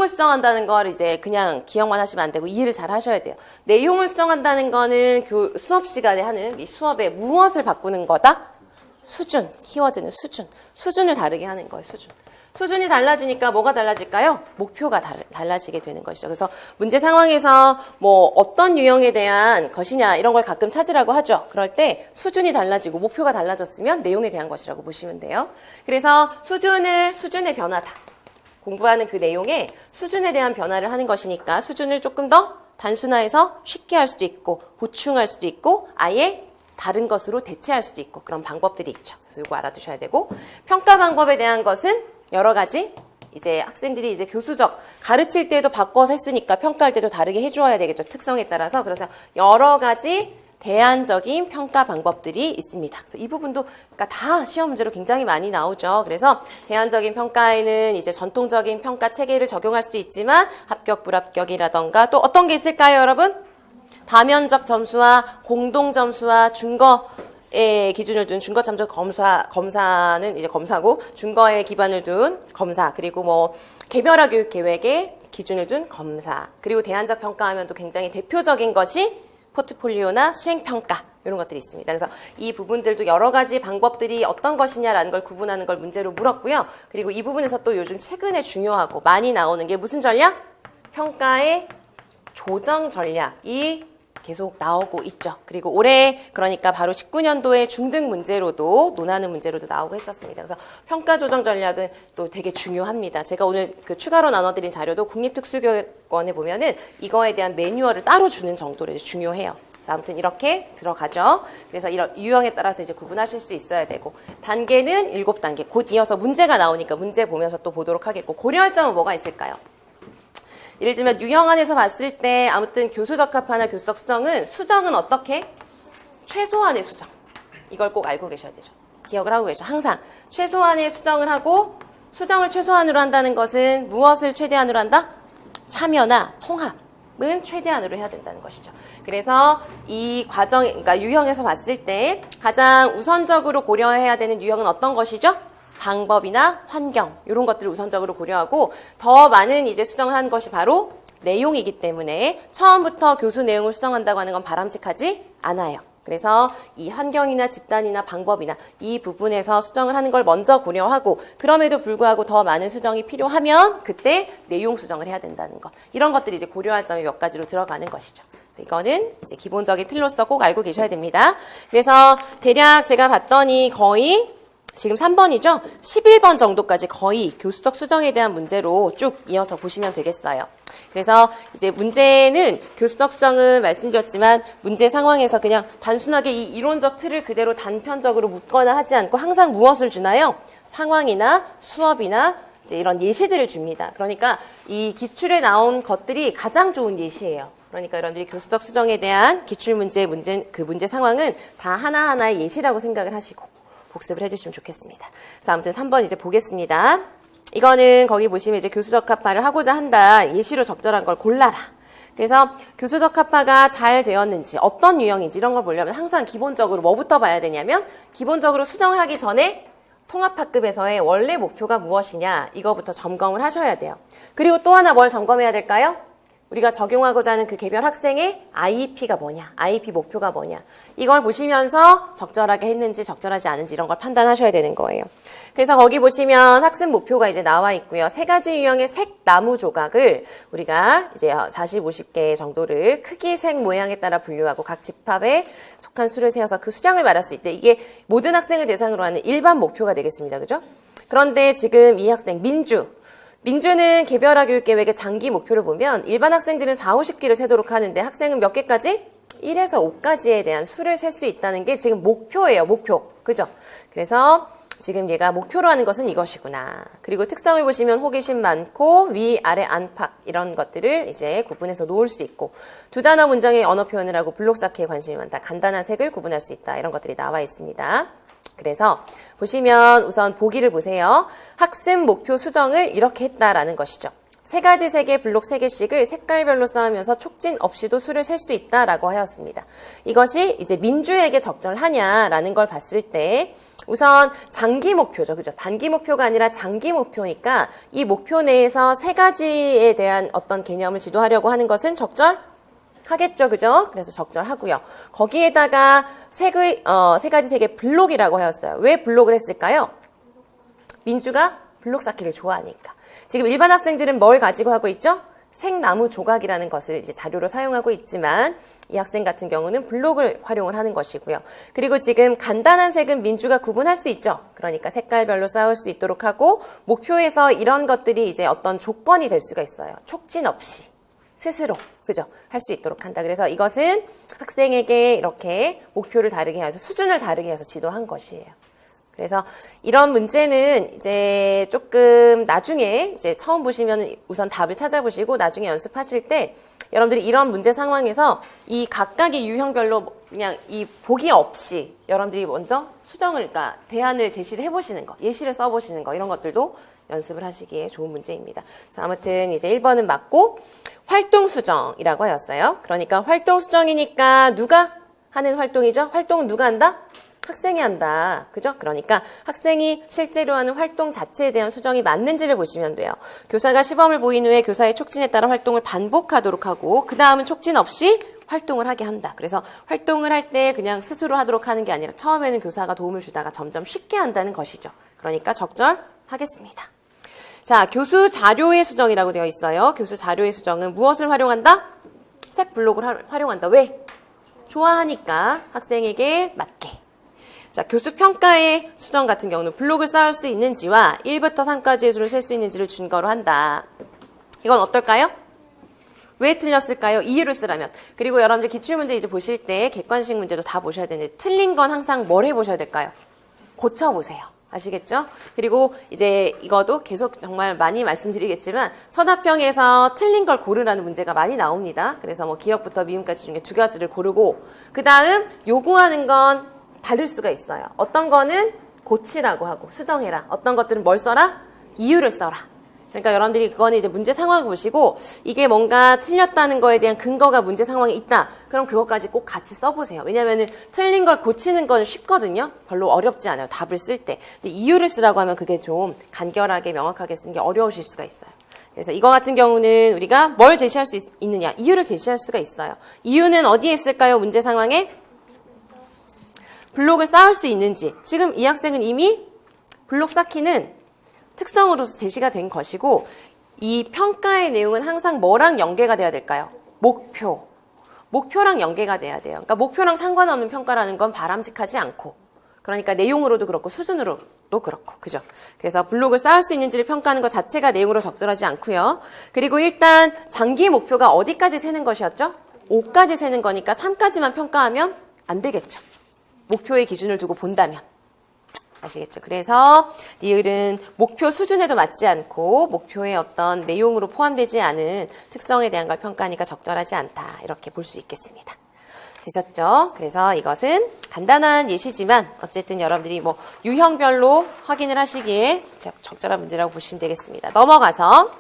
수정한다는 걸 이제 그냥 기억만 하시면 안 되고 이해를 잘 하셔야 돼요. 내용을 수정한다는 거는 수업 시간에 하는 이 수업에 무엇을 바꾸는 거다? 수준. 키워드는 수준. 수준을 다르게 하는 거예요, 수준. 수준이 달라지니까 뭐가 달라질까요? 목표가 달라지게 되는 것이죠. 그래서 문제 상황에서 뭐 어떤 유형에 대한 것이냐 이런 걸 가끔 찾으라고 하죠. 그럴 때 수준이 달라지고 목표가 달라졌으면 내용에 대한 것이라고 보시면 돼요. 그래서 수준의 변화다. 공부하는 그 내용에 수준에 대한 변화를 하는 것이니까 수준을 조금 더 단순화해서 쉽게 할 수도 있고 보충할 수도 있고 아예 다른 것으로 대체할 수도 있고 그런 방법들이 있죠. 그래서 이거 알아두셔야 되고 평가 방법에 대한 것은 여러 가지 이제 학생들이 이제 교수적 가르칠 때도 바꿔서 했으니까 평가할 때도 다르게 해주어야 되겠죠. 특성에 따라서. 그래서 여러 가지 대안적인 평가 방법들이 있습니다. 그래서 이 부분도 그러니까 다 시험 문제로 굉장히 많이 나오죠. 그래서 대안적인 평가에는 이제 전통적인 평가 체계를 적용할 수도 있지만 합격, 불합격이라던가 또 어떤 게 있을까요, 여러분? 다면적 점수와 공동 점수와 증거의 기준을 둔 증거 참조 검사는 이제 검사고 증거에 기반을 둔 검사 그리고 뭐 개별화 교육 계획에 기준을 둔 검사 그리고 대안적 평가하면 또 굉장히 대표적인 것이 포트폴리오나 수행 평가 이런 것들이 있습니다. 그래서 이 부분들도 여러 가지 방법들이 어떤 것이냐라는 걸 구분하는 걸 문제로 물었고요. 그리고 이 부분에서 또 요즘 최근에 중요하고 많이 나오는 게 무슨 전략? 평가의 조정 전략이 계속 나오고 있죠. 그리고 올해 그러니까 바로 19년도에 중등 문제로도 논하는 문제로도 나오고 했었습니다. 그래서 평가 조정 전략은 또 되게 중요합니다. 제가 오늘 그 추가로 나눠드린 자료도 국립특수교육원에 보면은 이거에 대한 매뉴얼을 따로 주는 정도로 중요해요. 그래서 아무튼 이렇게 들어가죠. 그래서 이런 유형에 따라서 이제 구분하실 수 있어야 되고 단계는 7단계. 곧 이어서 문제가 나오니까 문제 보면서 또 보도록 하겠고 고려할 점은 뭐가 있을까요? 예를 들면 유형 안에서 봤을 때 아무튼 교수적합화나 교수적 수정은 어떻게? 최소한의 수정. 이걸 꼭 알고 계셔야 되죠. 기억을 하고 계셔. 항상 최소한의 수정을 하고 수정을 최소한으로 한다는 것은 무엇을 최대한으로 한다? 참여나 통합은 최대한으로 해야 된다는 것이죠. 그래서 이 과정, 그러니까 유형에서 봤을 때 가장 우선적으로 고려해야 되는 유형은 어떤 것이죠? 방법이나 환경 이런 것들을 우선적으로 고려하고 더 많은 이제 수정을 한 것이 바로 내용이기 때문에 처음부터 교수 내용을 수정한다고 하는 건 바람직하지 않아요. 그래서 이 환경이나 집단이나 방법이나 이 부분에서 수정을 하는 걸 먼저 고려하고 그럼에도 불구하고 더 많은 수정이 필요하면 그때 내용 수정을 해야 된다는 것 이런 것들이 이제 고려할 점이 몇 가지로 들어가는 것이죠. 이거는 이제 기본적인 틀로서 꼭 알고 계셔야 됩니다. 그래서 대략 제가 봤더니 거의 지금 3번이죠? 11번 정도까지 거의 교수적 수정에 대한 문제로 쭉 이어서 보시면 되겠어요. 그래서 이제 문제는 교수적 수정은 말씀드렸지만 문제 상황에서 그냥 단순하게 이 이론적 틀을 그대로 단편적으로 묻거나 하지 않고 항상 무엇을 주나요? 상황이나 수업이나 이제 이런 예시들을 줍니다. 그러니까 이 기출에 나온 것들이 가장 좋은 예시예요. 그러니까 여러분들이 교수적 수정에 대한 기출문제 그 문제 상황은 다 하나하나의 예시라고 생각을 하시고 복습을 해주시면 좋겠습니다. 그래서 아무튼 3번 이제 보겠습니다. 이거는 거기 보시면 이제 교수적합화를 하고자 한다. 예시로 적절한 걸 골라라. 그래서 교수적합화가 잘 되었는지 어떤 유형인지 이런 걸 보려면 항상 기본적으로 뭐부터 봐야 되냐면 기본적으로 수정을 하기 전에 통합학급에서의 원래 목표가 무엇이냐 이거부터 점검을 하셔야 돼요. 그리고 또 하나 뭘 점검해야 될까요? 우리가 적용하고자 하는 그 개별 학생의 IEP가 뭐냐, IEP 목표가 뭐냐, 이걸 보시면서 적절하게 했는지 적절하지 않은지 이런 걸 판단하셔야 되는 거예요. 그래서 거기 보시면 학습 목표가 이제 나와 있고요. 3가지 유형의 색 나무 조각을 우리가 이제 40, 50개 정도를 크기, 색, 모양에 따라 분류하고 각 집합에 속한 수를 세어서 그 수량을 말할 수 있대. 이게 모든 학생을 대상으로 하는 일반 목표가 되겠습니다. 그죠? 그런데 지금 이 학생 민주는 개별화 교육계획의 장기 목표를 보면 일반 학생들은 4, 50개를 세도록 하는데 학생은 몇 개까지? 1에서 5까지에 대한 수를 셀 수 있다는 게 지금 목표예요. 목표. 그죠? 그래서 지금 얘가 목표로 하는 것은 이것이구나. 그리고 특성을 보시면 호기심 많고 위, 아래, 안팎 이런 것들을 이제 구분해서 놓을 수 있고 2단어 문장의 언어 표현을 하고 블록 쌓기에 관심이 많다. 간단한 색을 구분할 수 있다. 이런 것들이 나와 있습니다. 그래서 보시면 우선 보기를 보세요. 학습 목표 수정을 이렇게 했다라는 것이죠. 3가지 색의 블록 3개씩을 색깔별로 쌓으면서 촉진 없이도 수를 셀 수 있다라고 하였습니다. 이것이 이제 민주에게 적절하냐라는 걸 봤을 때 우선 장기 목표죠. 그죠? 단기 목표가 아니라 장기 목표니까 이 목표 내에서 3가지에 대한 어떤 개념을 지도하려고 하는 것은 적절하겠죠. 그죠? 그래서 적절하고요. 거기에다가 3가지 색의 블록이라고 하였어요. 왜 블록을 했을까요? 민주가 블록 쌓기를 좋아하니까. 지금 일반 학생들은 뭘 가지고 하고 있죠? 색나무 조각이라는 것을 이제 자료로 사용하고 있지만 이 학생 같은 경우는 블록을 활용을 하는 것이고요. 그리고 지금 간단한 색은 민주가 구분할 수 있죠. 그러니까 색깔별로 쌓을 수 있도록 하고 목표에서 이런 것들이 이제 어떤 조건이 될 수가 있어요. 촉진 없이 스스로 그죠? 할 수 있도록 한다. 그래서 이것은 학생에게 이렇게 목표를 다르게 해서 수준을 다르게 해서 지도한 것이에요. 그래서 이런 문제는 이제 조금 나중에 이제 처음 보시면 우선 답을 찾아보시고 나중에 연습하실 때 여러분들이 이런 문제 상황에서 이 각각의 유형별로 그냥 이 보기 없이 여러분들이 먼저 수정을, 그러니까 대안을 제시를 해보시는 거, 예시를 써보시는 거 이런 것들도 연습을 하시기에 좋은 문제입니다. 그래서 아무튼 이제 1번은 맞고 활동 수정이라고 하였어요. 그러니까 활동 수정이니까 누가 하는 활동이죠? 활동은 누가 한다? 학생이 한다. 그죠? 그러니까 학생이 실제로 하는 활동 자체에 대한 수정이 맞는지를 보시면 돼요. 교사가 시범을 보인 후에 교사의 촉진에 따라 활동을 반복하도록 하고 그 다음은 촉진 없이 활동을 하게 한다. 그래서 활동을 할 때 그냥 스스로 하도록 하는 게 아니라 처음에는 교사가 도움을 주다가 점점 쉽게 한다는 것이죠. 그러니까 적절하겠습니다. 자, 교수 자료의 수정이라고 되어 있어요. 교수 자료의 수정은 무엇을 활용한다? 색 블록을 활용한다. 왜? 좋아하니까 학생에게 맞게. 자, 교수 평가의 수정 같은 경우는 블록을 쌓을 수 있는지와 1부터 3까지의 수를 셀 수 있는지를 준거로 한다. 이건 어떨까요? 왜 틀렸을까요? 이유를 쓰라면. 그리고 여러분들 기출문제 이제 보실 때 객관식 문제도 다 보셔야 되는데 틀린 건 항상 뭘 해보셔야 될까요? 고쳐보세요. 아시겠죠? 그리고 이제 이것도 계속 정말 많이 말씀드리겠지만 서답형에서 틀린 걸 고르라는 문제가 많이 나옵니다. 그래서 뭐 기억부터 미음까지 중에 2가지를 고르고 그 다음 요구하는 건 다를 수가 있어요. 어떤 거는 고치라고 하고 수정해라. 어떤 것들은 뭘 써라? 이유를 써라. 그러니까 여러분들이 그거는 이제 문제 상황을 보시고 이게 뭔가 틀렸다는 거에 대한 근거가 문제 상황에 있다. 그럼 그것까지 꼭 같이 써보세요. 왜냐면은 틀린 걸 고치는 건 쉽거든요. 별로 어렵지 않아요. 답을 쓸 때. 근데 이유를 쓰라고 하면 그게 좀 간결하게 명확하게 쓰는 게 어려우실 수가 있어요. 그래서 이거 같은 경우는 우리가 뭘 제시할 수 있느냐? 이유를 제시할 수가 있어요. 이유는 어디에 있을까요? 문제 상황에? 블록을 쌓을 수 있는지. 지금 이 학생은 이미 블록 쌓기는 특성으로 제시가 된 것이고 이 평가의 내용은 항상 뭐랑 연계가 돼야 될까요? 목표랑 연계가 돼야 돼요. 그러니까 목표랑 상관없는 평가라는 건 바람직하지 않고 그러니까 내용으로도 그렇고 수준으로도 그렇고 그죠? 그래서 블록을 쌓을 수 있는지를 평가하는 것 자체가 내용으로 적절하지 않고요. 그리고 일단 장기 목표가 어디까지 세는 것이었죠? 5까지 세는 거니까 3까지만 평가하면 안 되겠죠. 목표의 기준을 두고 본다면. 아시겠죠? 그래서 리을은 목표 수준에도 맞지 않고 목표의 어떤 내용으로 포함되지 않은 특성에 대한 걸 평가하니까 적절하지 않다. 이렇게 볼 수 있겠습니다. 되셨죠? 그래서 이것은 간단한 예시지만 어쨌든 여러분들이 뭐 유형별로 확인을 하시기에 적절한 문제라고 보시면 되겠습니다. 넘어가서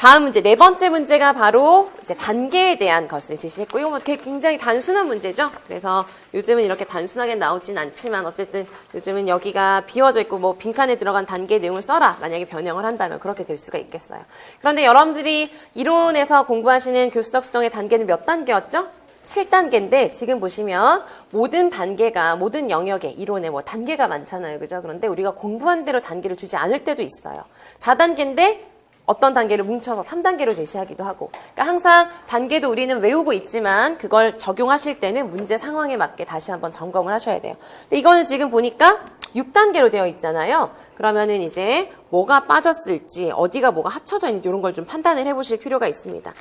다음 문제, 네 번째 문제가 바로 이제 단계에 대한 것을 제시했고, 이거 뭐 굉장히 단순한 문제죠. 그래서 요즘은 이렇게 단순하게 나오진 않지만, 어쨌든 요즘은 여기가 비워져 있고, 뭐 빈칸에 들어간 단계 내용을 써라. 만약에 변형을 한다면 그렇게 될 수가 있겠어요. 그런데 여러분들이 이론에서 공부하시는 교수적 수정의 단계는 몇 단계였죠? 7단계인데, 지금 보시면 모든 단계가, 모든 영역에 이론에 뭐 단계가 많잖아요. 그죠? 그런데 우리가 공부한 대로 단계를 주지 않을 때도 있어요. 4단계인데, 어떤 단계를 뭉쳐서 3단계로 제시하기도 하고. 그러니까 항상 단계도 우리는 외우고 있지만 그걸 적용하실 때는 문제 상황에 맞게 다시 한번 점검을 하셔야 돼요. 근데 이거는 지금 보니까 6단계로 되어 있잖아요. 그러면은 이제 뭐가 빠졌을지, 어디가 뭐가 합쳐져 있는지 이런 걸 좀 판단을 해보실 필요가 있습니다.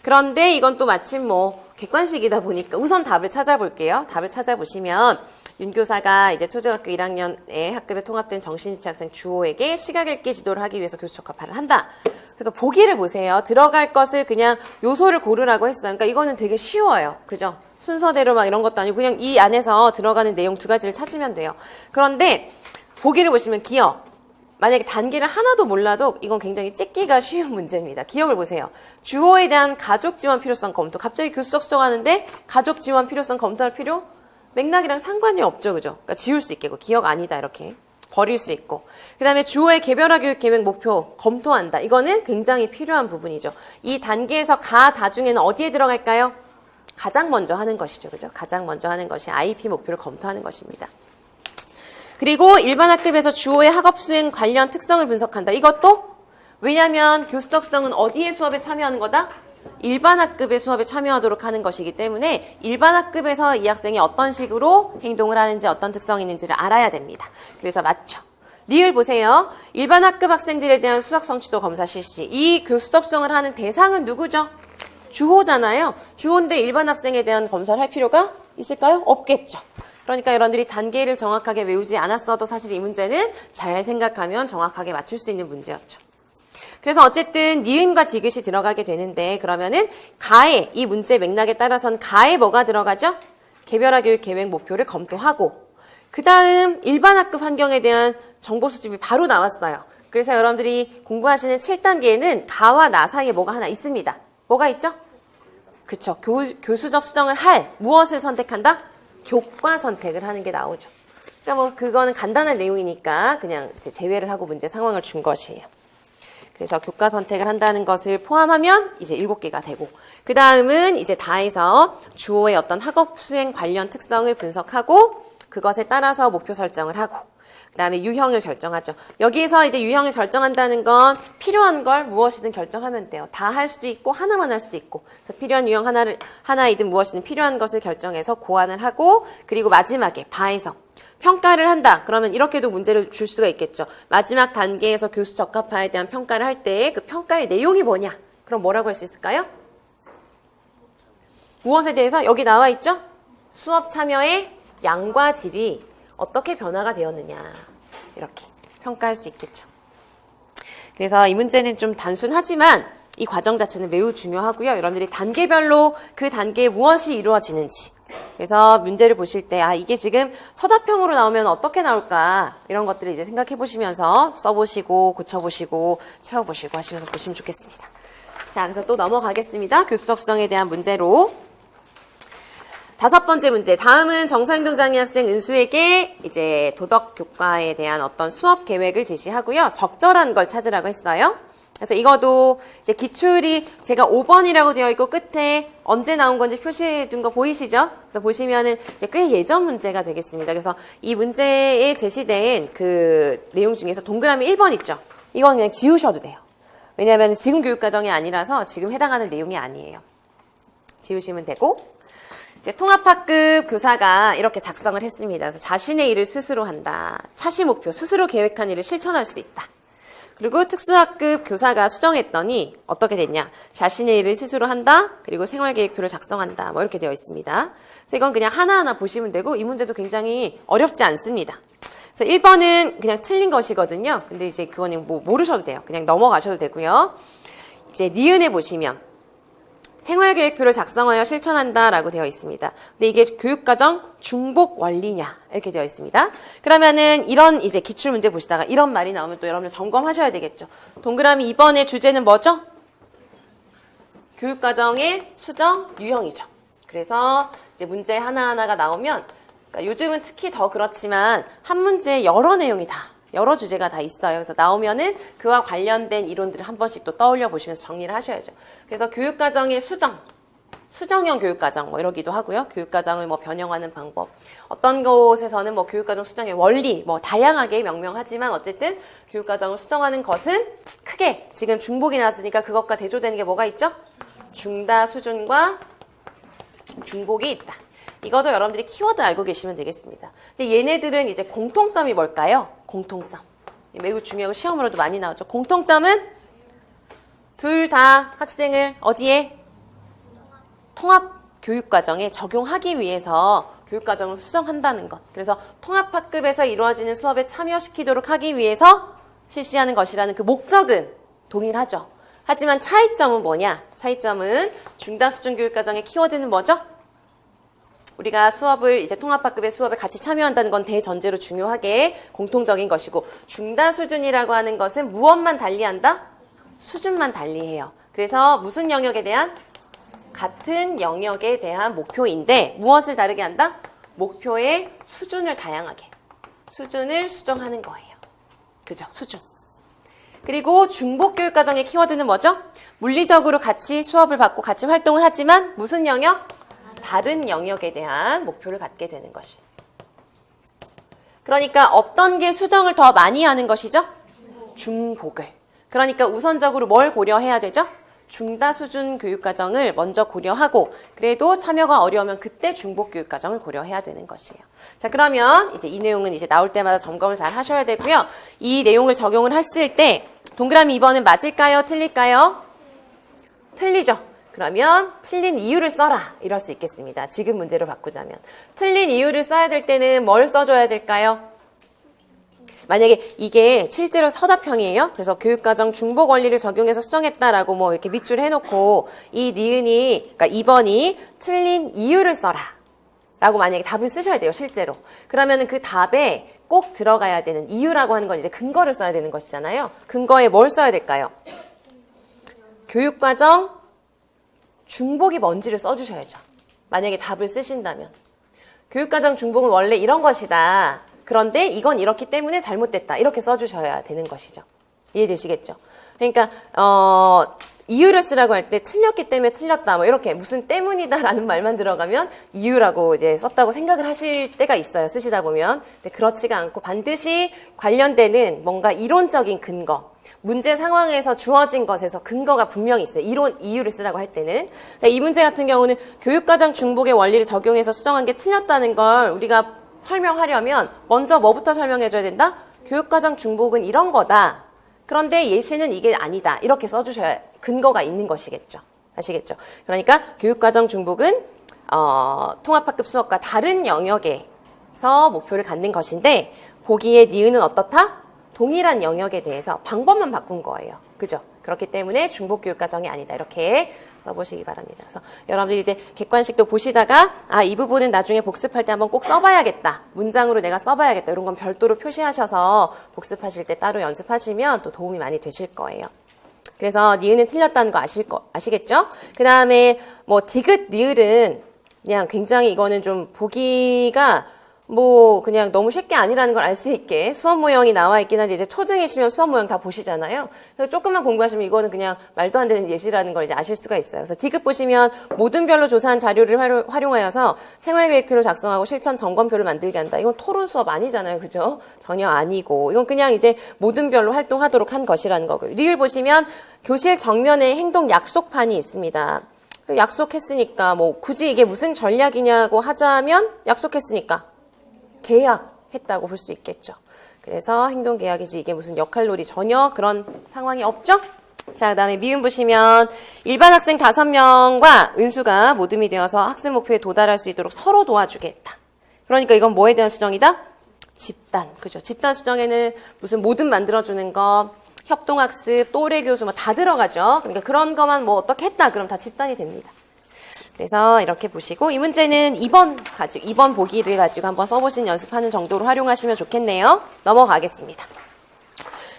그런데 이건 또 마침 뭐 객관식이다 보니까 우선 답을 찾아볼게요. 답을 찾아보시면 윤교사가 이제 초등학교 1학년에 학급에 통합된 정신이체 학생 주호에게 시각 읽기 지도를 하기 위해서 교수 적합화를 한다. 그래서 보기를 보세요. 들어갈 것을 그냥 요소를 고르라고 했어요. 그러니까 이거는 되게 쉬워요. 그죠? 순서대로 막 이런 것도 아니고 그냥 이 안에서 들어가는 내용 두 가지를 찾으면 돼요. 그런데 보기를 보시면 기억. 만약에 단계를 하나도 몰라도 이건 굉장히 찍기가 쉬운 문제입니다. 기억을 보세요. 주호에 대한 가족 지원 필요성 검토. 갑자기 교수적 수정하는데 가족 지원 필요성 검토할 필요? 맥락이랑 상관이 없죠. 그죠? 그러니까 지울 수 있겠고 기억 아니다 이렇게 버릴 수 있고. 그 다음에 주호의 개별화 교육 계획 목표 검토한다. 이거는 굉장히 필요한 부분이죠. 이 단계에서 다중에는 어디에 들어갈까요? 가장 먼저 하는 것이죠. 그죠? 가장 먼저 하는 것이 IP 목표를 검토하는 것입니다. 그리고 일반 학급에서 주호의 학업 수행 관련 특성을 분석한다. 이것도 왜냐하면 교수적 수정은 어디에 수업에 참여하는 거다? 일반 학급의 수업에 참여하도록 하는 것이기 때문에 일반 학급에서 이 학생이 어떤 식으로 행동을 하는지 어떤 특성이 있는지를 알아야 됩니다. 그래서 맞죠. 리을 보세요. 일반 학급 학생들에 대한 수학 성취도 검사 실시. 이 교수적 수정을 하는 대상은 누구죠? 주호잖아요. 주호인데 일반 학생에 대한 검사를 할 필요가 있을까요? 없겠죠. 그러니까 여러분들이 단계를 정확하게 외우지 않았어도 사실 이 문제는 잘 생각하면 정확하게 맞출 수 있는 문제였죠. 그래서 어쨌든 니은과 디귿이 들어가게 되는데 그러면은 가에 이 문제 맥락에 따라서는 가에 뭐가 들어가죠? 개별화 교육 계획 목표를 검토하고 그 다음 일반 학급 환경에 대한 정보 수집이 바로 나왔어요. 그래서 여러분들이 공부하시는 7단계에는 가와 나 사이에 뭐가 하나 있습니다. 뭐가 있죠? 그쵸. 교수적 수정을 할 무엇을 선택한다? 교과 선택을 하는 게 나오죠. 그러니까 뭐 그거는 간단한 내용이니까 그냥 이제 제외를 하고 문제 상황을 준 것이에요. 그래서 교과 선택을 한다는 것을 포함하면 이제 7개가 되고 그 다음은 이제 다해서 주호의 어떤 학업 수행 관련 특성을 분석하고 그것에 따라서 목표 설정을 하고 그 다음에 유형을 결정하죠. 여기에서 이제 유형을 결정한다는 건 필요한 걸 무엇이든 결정하면 돼요. 다 할 수도 있고 하나만 할 수도 있고 그래서 필요한 유형 하나이든 무엇이든 필요한 것을 결정해서 고안을 하고 그리고 마지막에 바에서 평가를 한다. 그러면 이렇게도 문제를 줄 수가 있겠죠. 마지막 단계에서 교수 적합화에 대한 평가를 할 때 그 평가의 내용이 뭐냐? 그럼 뭐라고 할 수 있을까요? 무엇에 대해서? 여기 나와 있죠? 수업 참여의 양과 질이 어떻게 변화가 되었느냐. 이렇게 평가할 수 있겠죠. 그래서 이 문제는 좀 단순하지만 이 과정 자체는 매우 중요하고요. 여러분들이 단계별로 그 단계에 무엇이 이루어지는지 그래서 문제를 보실 때 이게 지금 서답형으로 나오면 어떻게 나올까 이런 것들을 이제 생각해 보시면서 써보시고 고쳐보시고 채워보시고 하시면서 보시면 좋겠습니다. 자, 그래서 또 넘어가겠습니다. 교수적 수정에 대한 문제로 5번째 문제. 다음은 정서행동장애 학생 은수에게 이제 도덕 교과에 대한 어떤 수업 계획을 제시하고요. 적절한 걸 찾으라고 했어요. 그래서 이거도 이제 기출이 제가 5번이라고 되어 있고 끝에 언제 나온 건지 표시해 둔 거 보이시죠? 그래서 보시면은 이제 꽤 예전 문제가 되겠습니다. 그래서 이 문제에 제시된 그 내용 중에서 동그라미 1번 있죠? 이건 그냥 지우셔도 돼요. 왜냐하면 지금 교육과정이 아니라서 지금 해당하는 내용이 아니에요. 지우시면 되고 이제 통합학급 교사가 이렇게 작성을 했습니다. 그래서 자신의 일을 스스로 한다. 차시 목표, 스스로 계획한 일을 실천할 수 있다. 그리고 특수학급 교사가 수정했더니 어떻게 됐냐. 자신의 일을 스스로 한다. 그리고 생활계획표를 작성한다. 뭐 이렇게 되어 있습니다. 그래서 이건 그냥 하나하나 보시면 되고 이 문제도 굉장히 어렵지 않습니다. 그래서 1번은 그냥 틀린 것이거든요. 근데 이제 그거는 뭐 모르셔도 돼요. 그냥 넘어가셔도 되고요. 이제 니은에 보시면 생활계획표를 작성하여 실천한다라고 되어 있습니다. 근데 이게 교육과정 중복 원리냐 이렇게 되어 있습니다. 그러면은 이런 이제 기출문제 보시다가 이런 말이 나오면 또 여러분들 점검하셔야 되겠죠. 동그라미 2번의 주제는 뭐죠? 교육과정의 수정 유형이죠. 그래서 이제 문제 하나하나가 나오면, 그러니까 요즘은 특히 더 그렇지만 한 문제에 여러 내용이 여러 주제가 다 있어요. 그래서 나오면은 그와 관련된 이론들을 한 번씩 또 떠올려 보시면서 정리를 하셔야죠. 그래서 교육과정의 수정형 교육과정 뭐 이러기도 하고요. 교육과정을 뭐 변형하는 방법. 어떤 곳에서는 뭐 교육과정 수정의 원리 뭐 다양하게 명명하지만 어쨌든 교육과정을 수정하는 것은 크게 지금 중복이 나왔으니까 그것과 대조되는 게 뭐가 있죠? 중다 수준과 중복이 있다. 이것도 여러분들이 키워드 알고 계시면 되겠습니다. 근데 얘네들은 이제 공통점이 뭘까요? 공통점. 매우 중요하고 시험으로도 많이 나오죠. 공통점은 둘 다 학생을 어디에? 통합 교육과정에 적용하기 위해서 교육과정을 수정한다는 것. 그래서 통합학급에서 이루어지는 수업에 참여시키도록 하기 위해서 실시하는 것이라는 그 목적은 동일하죠. 하지만 차이점은 뭐냐? 차이점은 중다수준 교육과정의 키워드는 뭐죠? 우리가 수업을 이제 통합학급의 수업에 같이 참여한다는 건 대전제로 중요하게 공통적인 것이고 중다수준이라고 하는 것은 무엇만 달리한다? 수준만 달리해요. 그래서 무슨 영역에 대한? 같은 영역에 대한 목표인데 무엇을 다르게 한다? 목표의 수준을 다양하게. 수준을 수정하는 거예요. 그죠? 수준. 그리고 중복교육과정의 키워드는 뭐죠? 물리적으로 같이 수업을 받고 같이 활동을 하지만 무슨 영역? 다른 영역에 대한 목표를 갖게 되는 것이. 그러니까 어떤 게 수정을 더 많이 하는 것이죠? 중복을. 그러니까 우선적으로 뭘 고려해야 되죠? 중다 수준 교육과정을 먼저 고려하고 그래도 참여가 어려우면 그때 중복 교육과정을 고려해야 되는 것이에요. 자, 그러면 이제 이 내용은 이제 나올 때마다 점검을 잘 하셔야 되고요. 이 내용을 적용을 했을 때 동그라미 2번은 맞을까요? 틀릴까요? 틀리죠. 그러면 틀린 이유를 써라 이럴 수 있겠습니다. 지금 문제로 바꾸자면 틀린 이유를 써야 될 때는 뭘 써줘야 될까요? 만약에 이게 실제로 서답형이에요. 그래서 교육과정 중복 원리를 적용해서 수정했다라고 뭐 이렇게 밑줄 해놓고 이 니은이 그러니까 2번이 틀린 이유를 써라 라고 만약에 답을 쓰셔야 돼요. 실제로. 그러면은 그 답에 꼭 들어가야 되는 이유라고 하는 건 이제 근거를 써야 되는 것이잖아요. 근거에 뭘 써야 될까요? 교육과정 중복이 뭔지를 써주셔야죠. 만약에 답을 쓰신다면. 교육과정 중복은 원래 이런 것이다. 그런데 이건 이렇기 때문에 잘못됐다. 이렇게 써주셔야 되는 것이죠. 이해되시겠죠? 그러니까 이유를 쓰라고 할 때 틀렸기 때문에 틀렸다. 뭐 이렇게 무슨 때문이다라는 말만 들어가면 이유라고 이제 썼다고 생각을 하실 때가 있어요. 쓰시다 보면. 근데 그렇지가 않고 반드시 관련되는 뭔가 이론적인 근거. 문제 상황에서 주어진 것에서 근거가 분명히 있어요. 이유를 쓰라고 할 때는. 이 문제 같은 경우는 교육과정 중복의 원리를 적용해서 수정한 게 틀렸다는 걸 우리가 설명하려면 먼저 뭐부터 설명해줘야 된다? 교육과정 중복은 이런 거다. 그런데 예시는 이게 아니다. 이렇게 써주셔야 근거가 있는 것이겠죠. 아시겠죠? 그러니까 교육과정 중복은 통합학급 수업과 다른 영역에서 목표를 갖는 것인데 보기에 니은은 어떻다? 동일한 영역에 대해서 방법만 바꾼 거예요. 그죠? 그렇기 때문에 중복교육과정이 아니다. 이렇게 써보시기 바랍니다. 그래서 여러분들이 이제 객관식도 보시다가 이 부분은 나중에 복습할 때 한번 꼭 써봐야겠다. 문장으로 내가 써봐야겠다. 이런 건 별도로 표시하셔서 복습하실 때 따로 연습하시면 또 도움이 많이 되실 거예요. 그래서 니은은 틀렸다는 거 아시겠죠? 그 다음에 뭐 디귿, 니을은 그냥 굉장히 이거는 좀 보기가 뭐 그냥 너무 쉽게 아니라는 걸 알 수 있게 수업 모형이 나와 있긴 한데 이제 초등이시면 수업 모형 다 보시잖아요. 그래서 조금만 공부하시면 이거는 그냥 말도 안 되는 예시라는 걸 이제 아실 수가 있어요. 그래서 디귿 보시면 모든 별로 조사한 자료를 활용하여서 생활계획표를 작성하고 실천 점검표를 만들게 한다. 이건 토론 수업 아니잖아요. 그죠? 전혀 아니고 이건 그냥 이제 모든 별로 활동하도록 한 것이라는 거고요. 리을 보시면 교실 정면에 행동 약속판이 있습니다. 약속했으니까 뭐 굳이 이게 무슨 전략이냐고 하자면 약속했으니까 계약했다고 볼 수 있겠죠. 그래서 행동계약이지 이게 무슨 역할놀이 전혀 그런 상황이 없죠? 자, 그 다음에 미음 보시면 일반 학생 5명과 은수가 모둠이 되어서 학습 목표에 도달할 수 있도록 서로 도와주겠다. 그러니까 이건 뭐에 대한 수정이다? 집단. 그죠? 집단 수정에는 무슨 모둠 만들어주는 거, 협동학습, 또래 교수 뭐 다 들어가죠. 그러니까 그런 거만 뭐 어떻게 했다. 그럼 다 집단이 됩니다. 그래서 이렇게 보시고 이 문제는 2번 보기를 가지고 한번 써보신 연습하는 정도로 활용하시면 좋겠네요. 넘어가겠습니다.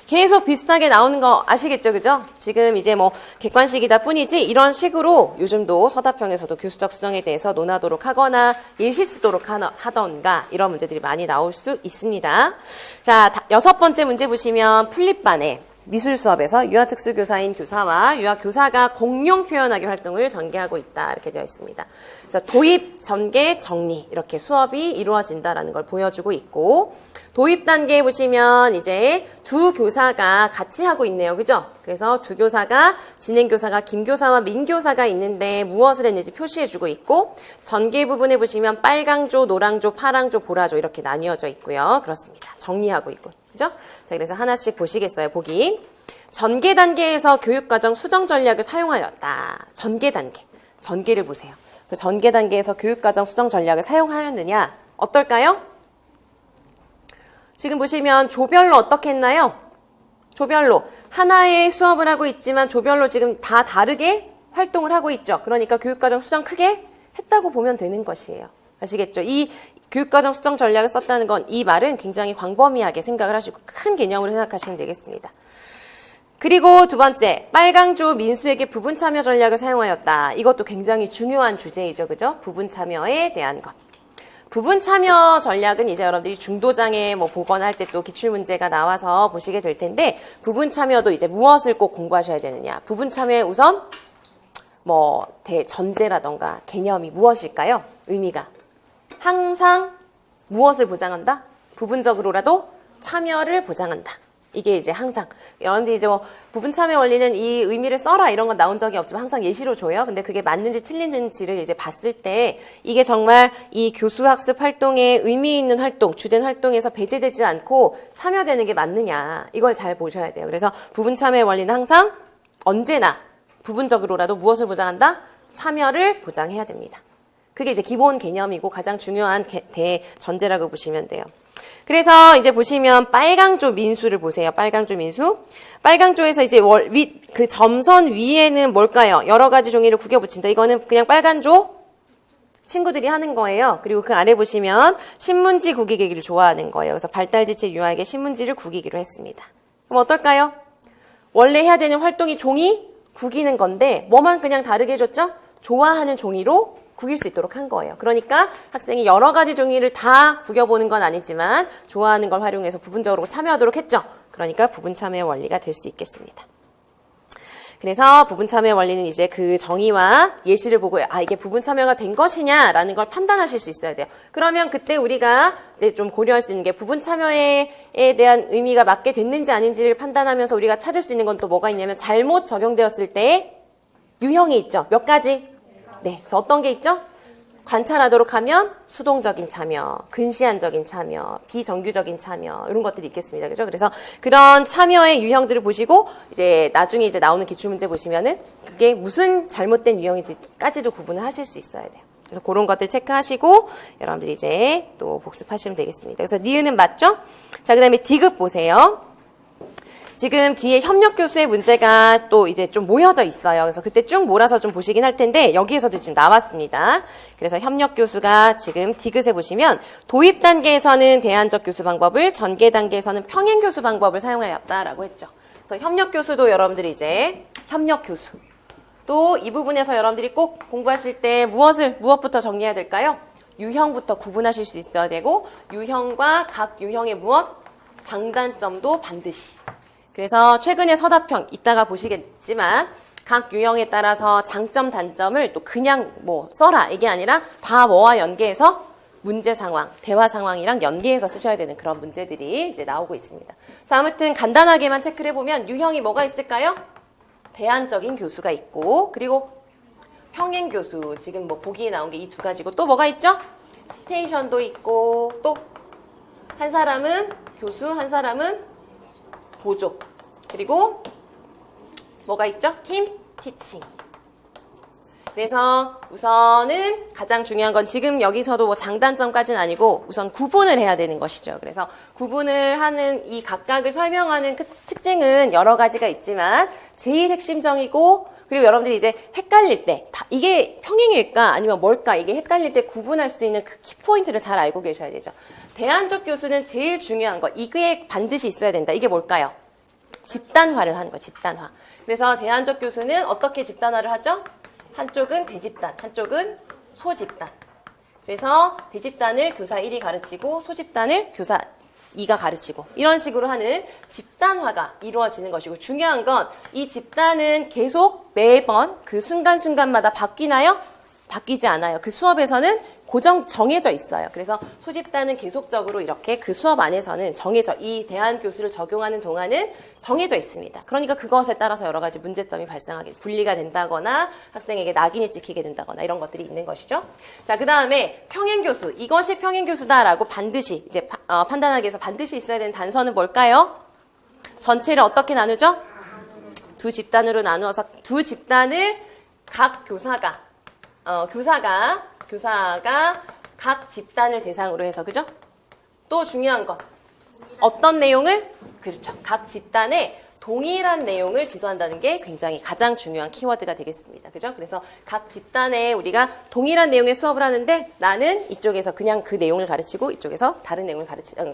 계속 비슷하게 나오는 거 아시겠죠? 그죠? 지금 이제 뭐 객관식이다 뿐이지 이런 식으로 요즘도 서답형에서도 교수적 수정에 대해서 논하도록 하거나 예시 쓰도록 하던가 이런 문제들이 많이 나올 수 있습니다. 자, 6번째 문제 보시면 풀립반에 미술 수업에서 유아특수교사인 교사와 유아교사가 공용 표현하기 활동을 전개하고 있다. 이렇게 되어 있습니다. 그래서 도입, 전개, 정리 이렇게 수업이 이루어진다라는 걸 보여주고 있고 도입 단계에 보시면 이제 두 교사가 같이 하고 있네요. 그죠? 그래서 두 교사가 진행교사가 김교사와 민교사가 있는데 무엇을 했는지 표시해주고 있고 전개 부분에 보시면 빨강조, 노랑조, 파랑조, 보라조 이렇게 나뉘어져 있고요. 그렇습니다. 정리하고 있고. 그죠? 자, 그래서 하나씩 보시겠어요. 보기. 전개 단계에서 교육과정 수정 전략을 사용하였다. 전개 단계. 전개를 보세요. 그 전개 단계에서 교육과정 수정 전략을 사용하였느냐? 어떨까요? 지금 보시면 조별로 어떻게 했나요? 조별로. 하나의 수업을 하고 있지만 조별로 지금 다 다르게 활동을 하고 있죠. 그러니까 교육과정 수정 크게 했다고 보면 되는 것이에요. 아시겠죠? 이 교육과정 수정 전략을 썼다는 건 이 말은 굉장히 광범위하게 생각을 하시고 큰 개념으로 생각하시면 되겠습니다. 그리고 두 번째, 빨강조 민수에게 부분 참여 전략을 사용하였다. 이것도 굉장히 중요한 주제이죠. 그죠? 부분 참여에 대한 것. 부분 참여 전략은 이제 여러분들이 중도장애 뭐 보거나 할 때 또 기출문제가 나와서 보시게 될 텐데 부분 참여도 이제 무엇을 꼭 공부하셔야 되느냐. 부분 참여에 우선 뭐 대전제라던가 개념이 무엇일까요? 의미가. 항상 무엇을 보장한다? 부분적으로라도 참여를 보장한다. 이게 이제 항상 여러분들이 이제 뭐 부분 참여 원리는 이 의미를 써라 이런 건 나온 적이 없지만 항상 예시로 줘요. 근데 그게 맞는지 틀린지를 이제 봤을 때 이게 정말 이 교수학습 활동에 의미 있는 활동, 주된 활동에서 배제되지 않고 참여되는 게 맞느냐 이걸 잘 보셔야 돼요. 그래서 부분 참여의 원리는 항상 언제나 부분적으로라도 무엇을 보장한다? 참여를 보장해야 됩니다. 그게 이제 기본 개념이고 가장 중요한 대전제라고 보시면 돼요. 그래서 이제 보시면 빨강조 민수를 보세요. 빨강조 민수. 빨강조에서 이제 그 점선 위에는 뭘까요? 여러 가지 종이를 구겨 붙인다. 이거는 그냥 빨간조 친구들이 하는 거예요. 그리고 그 아래 보시면 신문지 구기기를 좋아하는 거예요. 그래서 발달지체 유아에게 신문지를 구기기로 했습니다. 그럼 어떨까요? 원래 해야 되는 활동이 종이 구기는 건데 뭐만 그냥 다르게 해줬죠? 좋아하는 종이로 구길 수 있도록 한 거예요. 그러니까 학생이 여러 가지 종이를 다 구겨보는 건 아니지만 좋아하는 걸 활용해서 부분적으로 참여하도록 했죠. 그러니까 부분 참여의 원리가 될 수 있겠습니다. 그래서 부분 참여의 원리는 이제 그 정의와 예시를 보고 이게 부분 참여가 된 것이냐라는 걸 판단하실 수 있어야 돼요. 그러면 그때 우리가 이제 좀 고려할 수 있는 게 부분 참여에 대한 의미가 맞게 됐는지 아닌지를 판단하면서 우리가 찾을 수 있는 건 또 뭐가 있냐면 잘못 적용되었을 때 유형이 있죠. 몇 가지? 네, 그래서 어떤 게 있죠? 관찰하도록 하면 수동적인 참여, 근시안적인 참여, 비정규적인 참여 이런 것들이 있겠습니다. 그죠? 그래서 그런 참여의 유형들을 보시고 이제 나중에 이제 나오는 기출문제 보시면은 그게 무슨 잘못된 유형인지까지도 구분을 하실 수 있어야 돼요. 그래서 그런 것들 체크하시고 여러분들이 이제 또 복습하시면 되겠습니다. 그래서 니은은 맞죠? 자, 그다음에 디귿 보세요. 지금 뒤에 협력교수의 문제가 또 이제 좀 모여져 있어요. 그래서 그때 쭉 몰아서 좀 보시긴 할 텐데 여기에서도 지금 나왔습니다. 그래서 협력교수가 지금 디귿에 보시면 도입 단계에서는 대안적 교수 방법을, 전개 단계에서는 평행 교수 방법을 사용하였다라고 했죠. 그래서 협력교수도 여러분들이 이제 협력교수. 또 이 부분에서 여러분들이 꼭 공부하실 때 무엇부터 정리해야 될까요? 유형부터 구분하실 수 있어야 되고 유형과 각 유형의 무엇? 장단점도 반드시. 그래서 최근에 서답형 이따가 보시겠지만 각 유형에 따라서 장점, 단점을 또 그냥 뭐 써라 이게 아니라 다 뭐와 연계해서 문제 상황, 대화 상황이랑 연계해서 쓰셔야 되는 그런 문제들이 이제 나오고 있습니다. 그래서 아무튼 간단하게만 체크를 해보면 유형이 뭐가 있을까요? 대안적인 교수가 있고 그리고 평행 교수 지금 뭐 보기에 나온 게 이 두 가지고 또 뭐가 있죠? 스테이션도 있고 또 한 사람은 교수, 한 사람은 보조. 그리고 뭐가 있죠? 팀 티칭. 그래서 우선은 가장 중요한 건 지금 여기서도 뭐 장단점까지는 아니고 우선 구분을 해야 되는 것이죠. 그래서 구분을 하는 이 각각을 설명하는 그 특징은 여러 가지가 있지만 제일 핵심적이고 그리고 여러분들이 이제 헷갈릴 때 이게 평행일까 아니면 뭘까 이게 헷갈릴 때 구분할 수 있는 그 키포인트를 잘 알고 계셔야 되죠. 대안적 교수는 제일 중요한 거 이게 반드시 있어야 된다. 이게 뭘까요? 집단화를 하는 거예요. 집단화. 그래서 대안적 교수는 어떻게 집단화를 하죠? 한쪽은 대집단, 한쪽은 소집단. 그래서 대집단을 교사 1이 가르치고 소집단을 교사 2가 가르치고 이런 식으로 하는 집단화가 이루어지는 것이고 중요한 건 이 집단은 계속 매번 그 순간순간마다 바뀌나요? 바뀌지 않아요. 그 수업에서는 정해져 있어요. 그래서 소집단은 계속적으로 이렇게 그 수업 안에서는 이 대안 교수를 적용하는 동안은 정해져 있습니다. 그러니까 그것에 따라서 여러 가지 문제점이 분리가 된다거나 학생에게 낙인이 찍히게 된다거나 이런 것들이 있는 것이죠. 자, 그 다음에 평행교수. 이것이 평행교수다라고 반드시 이제 판단하기 위해서 반드시 있어야 되는 단서는 뭘까요? 전체를 어떻게 나누죠? 두 집단으로 나누어서 두 집단을 각 교사가 각 집단을 대상으로 해서, 그죠? 또 중요한 것. 어떤 내용을? 그렇죠. 각 집단에 동일한 내용을 지도한다는 게 굉장히 가장 중요한 키워드가 되겠습니다. 그죠? 그래서 각 집단에 우리가 동일한 내용의 수업을 하는데 나는 이쪽에서 그냥 그 내용을 가르치고 이쪽에서 다른 내용을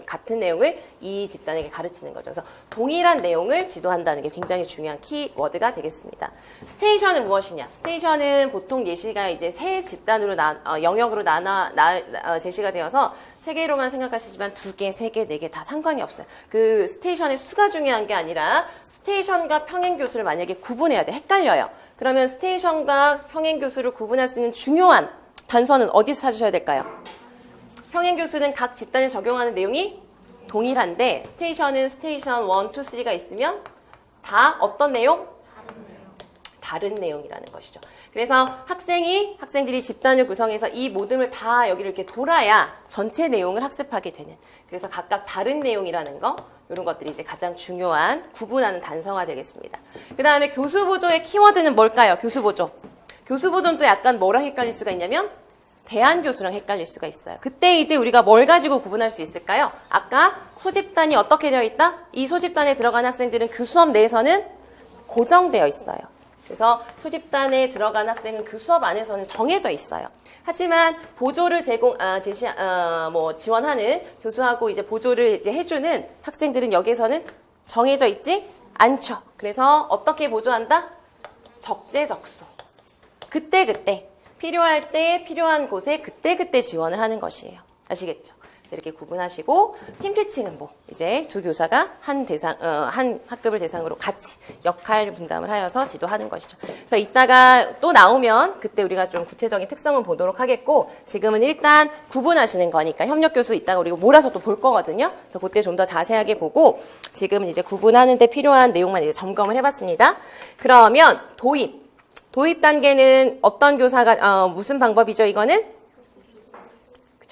같은 내용을 이 집단에게 가르치는 거죠. 그래서 동일한 내용을 지도한다는 게 굉장히 중요한 키워드가 되겠습니다. 스테이션은 무엇이냐? 스테이션은 보통 예시가 이제 세 집단으로 영역으로 제시가 되어서 세 개로만 생각하시지만 2개, 3개, 4개 다 상관이 없어요. 그 스테이션의 수가 중요한 게 아니라 스테이션과 평행교수를 만약에 구분해야 돼. 헷갈려요. 그러면 스테이션과 평행교수를 구분할 수 있는 중요한 단서는 어디서 찾으셔야 될까요? 평행교수는 각 집단에 적용하는 내용이 동일한데 스테이션은 스테이션 1, 2, 3가 있으면 다 어떤 내용? 다른 내용이라는 것이죠. 그래서 학생들이 집단을 구성해서 이 모둠을 다 여기를 이렇게 돌아야 전체 내용을 학습하게 되는. 그래서 각각 다른 내용이라는 거, 이런 것들이 이제 가장 중요한 구분하는 단서가 되겠습니다. 그 다음에 교수보조의 키워드는 뭘까요? 교수보조. 교수보조는 또 약간 뭐랑 헷갈릴 수가 있냐면 대안교수랑 헷갈릴 수가 있어요. 그때 이제 우리가 뭘 가지고 구분할 수 있을까요? 아까 소집단이 어떻게 되어 있다? 이 소집단에 들어간 학생들은 그 수업 내에서는 고정되어 있어요. 그래서 소집단에 들어간 학생은 그 수업 안에서는 정해져 있어요. 하지만 보조를 지원하는 교수하고 이제 보조를 이제 해주는 학생들은 여기에서는 정해져 있지 않죠. 그래서 어떻게 보조한다? 적재적소. 그때그때 필요할 때 필요한 곳에 그때그때 지원을 하는 것이에요. 아시겠죠? 이렇게 구분하시고 팀 티칭은 이제 두 교사가 한 학급을 대상으로 같이 역할 분담을 하여서 지도하는 것이죠. 그래서 이따가 또 나오면 그때 우리가 좀 구체적인 특성은 보도록 하겠고 지금은 일단 구분하시는 거니까 협력 교수 이따가 우리가 몰아서 또 볼 거거든요. 그래서 그때 좀 더 자세하게 보고 지금은 이제 구분하는데 필요한 내용만 이제 점검을 해봤습니다. 그러면 도입 단계는 어떤 교사가 무슨 방법이죠? 이거는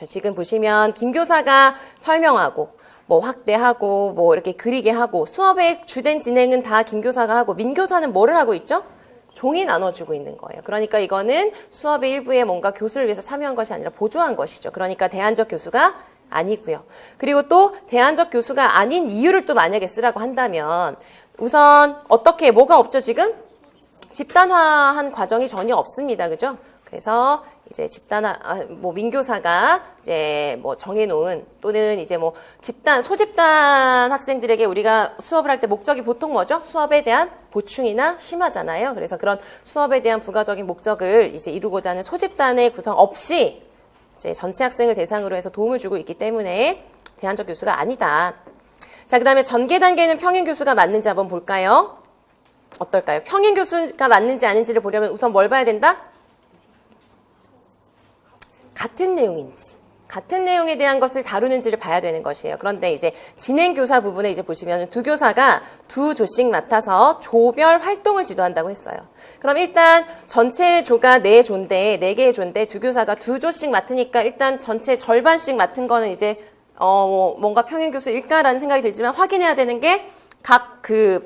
지금 보시면 김 교사가 설명하고 확대하고 이렇게 그리게 하고 수업의 주된 진행은 다 김 교사가 하고 민 교사는 뭐를 하고 있죠? 종이 나눠주고 있는 거예요. 그러니까 이거는 수업의 일부에 뭔가 교수를 위해서 참여한 것이 아니라 보조한 것이죠. 그러니까 대안적 교수가 아니고요. 그리고 또 대안적 교수가 아닌 이유를 또 만약에 쓰라고 한다면 우선 뭐가 없죠 지금? 집단화한 과정이 전혀 없습니다. 그죠? 그래서 이제 민교사가 이제 정해놓은 또는 이제 소집단 학생들에게 우리가 수업을 할 때 목적이 보통 뭐죠? 수업에 대한 보충이나 심화잖아요. 그래서 그런 수업에 대한 부가적인 목적을 이제 이루고자 하는 소집단의 구성 없이 이제 전체 학생을 대상으로 해서 도움을 주고 있기 때문에 대안적 교수가 아니다. 자, 그 다음에 전개 단계는 평행 교수가 맞는지 한번 볼까요? 어떨까요? 평행 교수가 맞는지 아닌지를 보려면 우선 뭘 봐야 된다? 같은 내용인지, 같은 내용에 대한 것을 다루는지를 봐야 되는 것이에요. 그런데 이제 진행교사 부분에 이제 보시면 두 교사가 두 조씩 맡아서 조별 활동을 지도한다고 했어요. 그럼 일단 전체 조가 4조인데, 4개의 조인데 두 교사가 두 조씩 맡으니까 일단 전체 절반씩 맡은 거는 이제, 뭔가 평행교수일까라는 생각이 들지만 확인해야 되는 게 각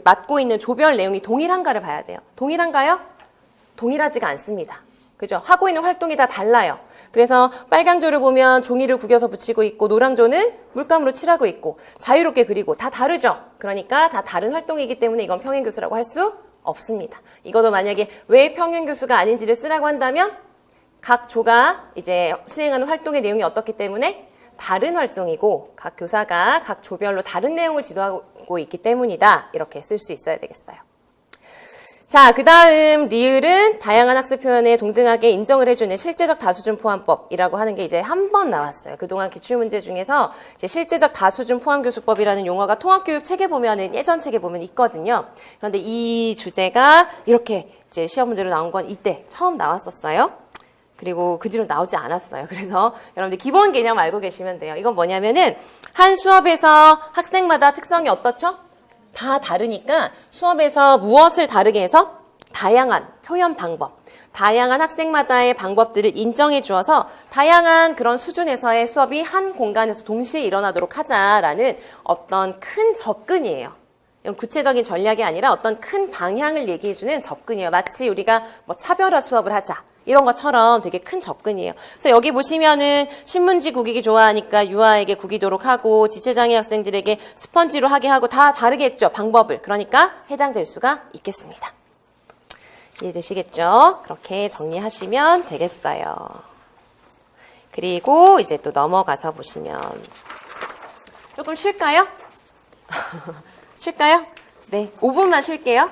맡고 있는 조별 내용이 동일한가를 봐야 돼요. 동일한가요? 동일하지가 않습니다. 그죠? 하고 있는 활동이 다 달라요. 그래서 빨강조를 보면 종이를 구겨서 붙이고 있고 노랑조는 물감으로 칠하고 있고 자유롭게 그리고 다 다르죠. 그러니까 다 다른 활동이기 때문에 이건 평행교수라고 할 수 없습니다. 이것도 만약에 왜 평행교수가 아닌지를 쓰라고 한다면 각 조가 이제 수행하는 활동의 내용이 어떻기 때문에 다른 활동이고 각 교사가 각 조별로 다른 내용을 지도하고 있기 때문이다. 이렇게 쓸 수 있어야 되겠어요. 자, 그 다음 리을은 다양한 학습 표현에 동등하게 인정을 해주는 실제적 다수준 포함법이라고 하는 게 이제 한 번 나왔어요. 그동안 기출문제 중에서 이제 실제적 다수준 포함교수법이라는 용어가 통합교육 책에 보면은 예전 책에 보면 있거든요. 그런데 이 주제가 이렇게 이제 시험 문제로 나온 건 이때 처음 나왔었어요. 그리고 그 뒤로 나오지 않았어요. 그래서 여러분들 기본 개념 알고 계시면 돼요. 이건 뭐냐면은 한 수업에서 학생마다 특성이 어떻죠? 다 다르니까 수업에서 무엇을 다르게 해서 다양한 표현 방법, 다양한 학생마다의 방법들을 인정해 주어서 다양한 그런 수준에서의 수업이 한 공간에서 동시에 일어나도록 하자라는 어떤 큰 접근이에요. 이건 구체적인 전략이 아니라 어떤 큰 방향을 얘기해 주는 접근이에요. 마치 우리가 뭐 차별화 수업을 하자. 이런 것처럼 되게 큰 접근이에요. 그래서 여기 보시면은 신문지 구기기 좋아하니까 유아에게 구기도록 하고 지체장애 학생들에게 스펀지로 하게 하고 다 다르겠죠. 방법을. 그러니까 해당될 수가 있겠습니다. 이해되시겠죠? 그렇게 정리하시면 되겠어요. 그리고 이제 또 넘어가서 보시면 조금 쉴까요? 쉴까요? 네, 5분만 쉴게요.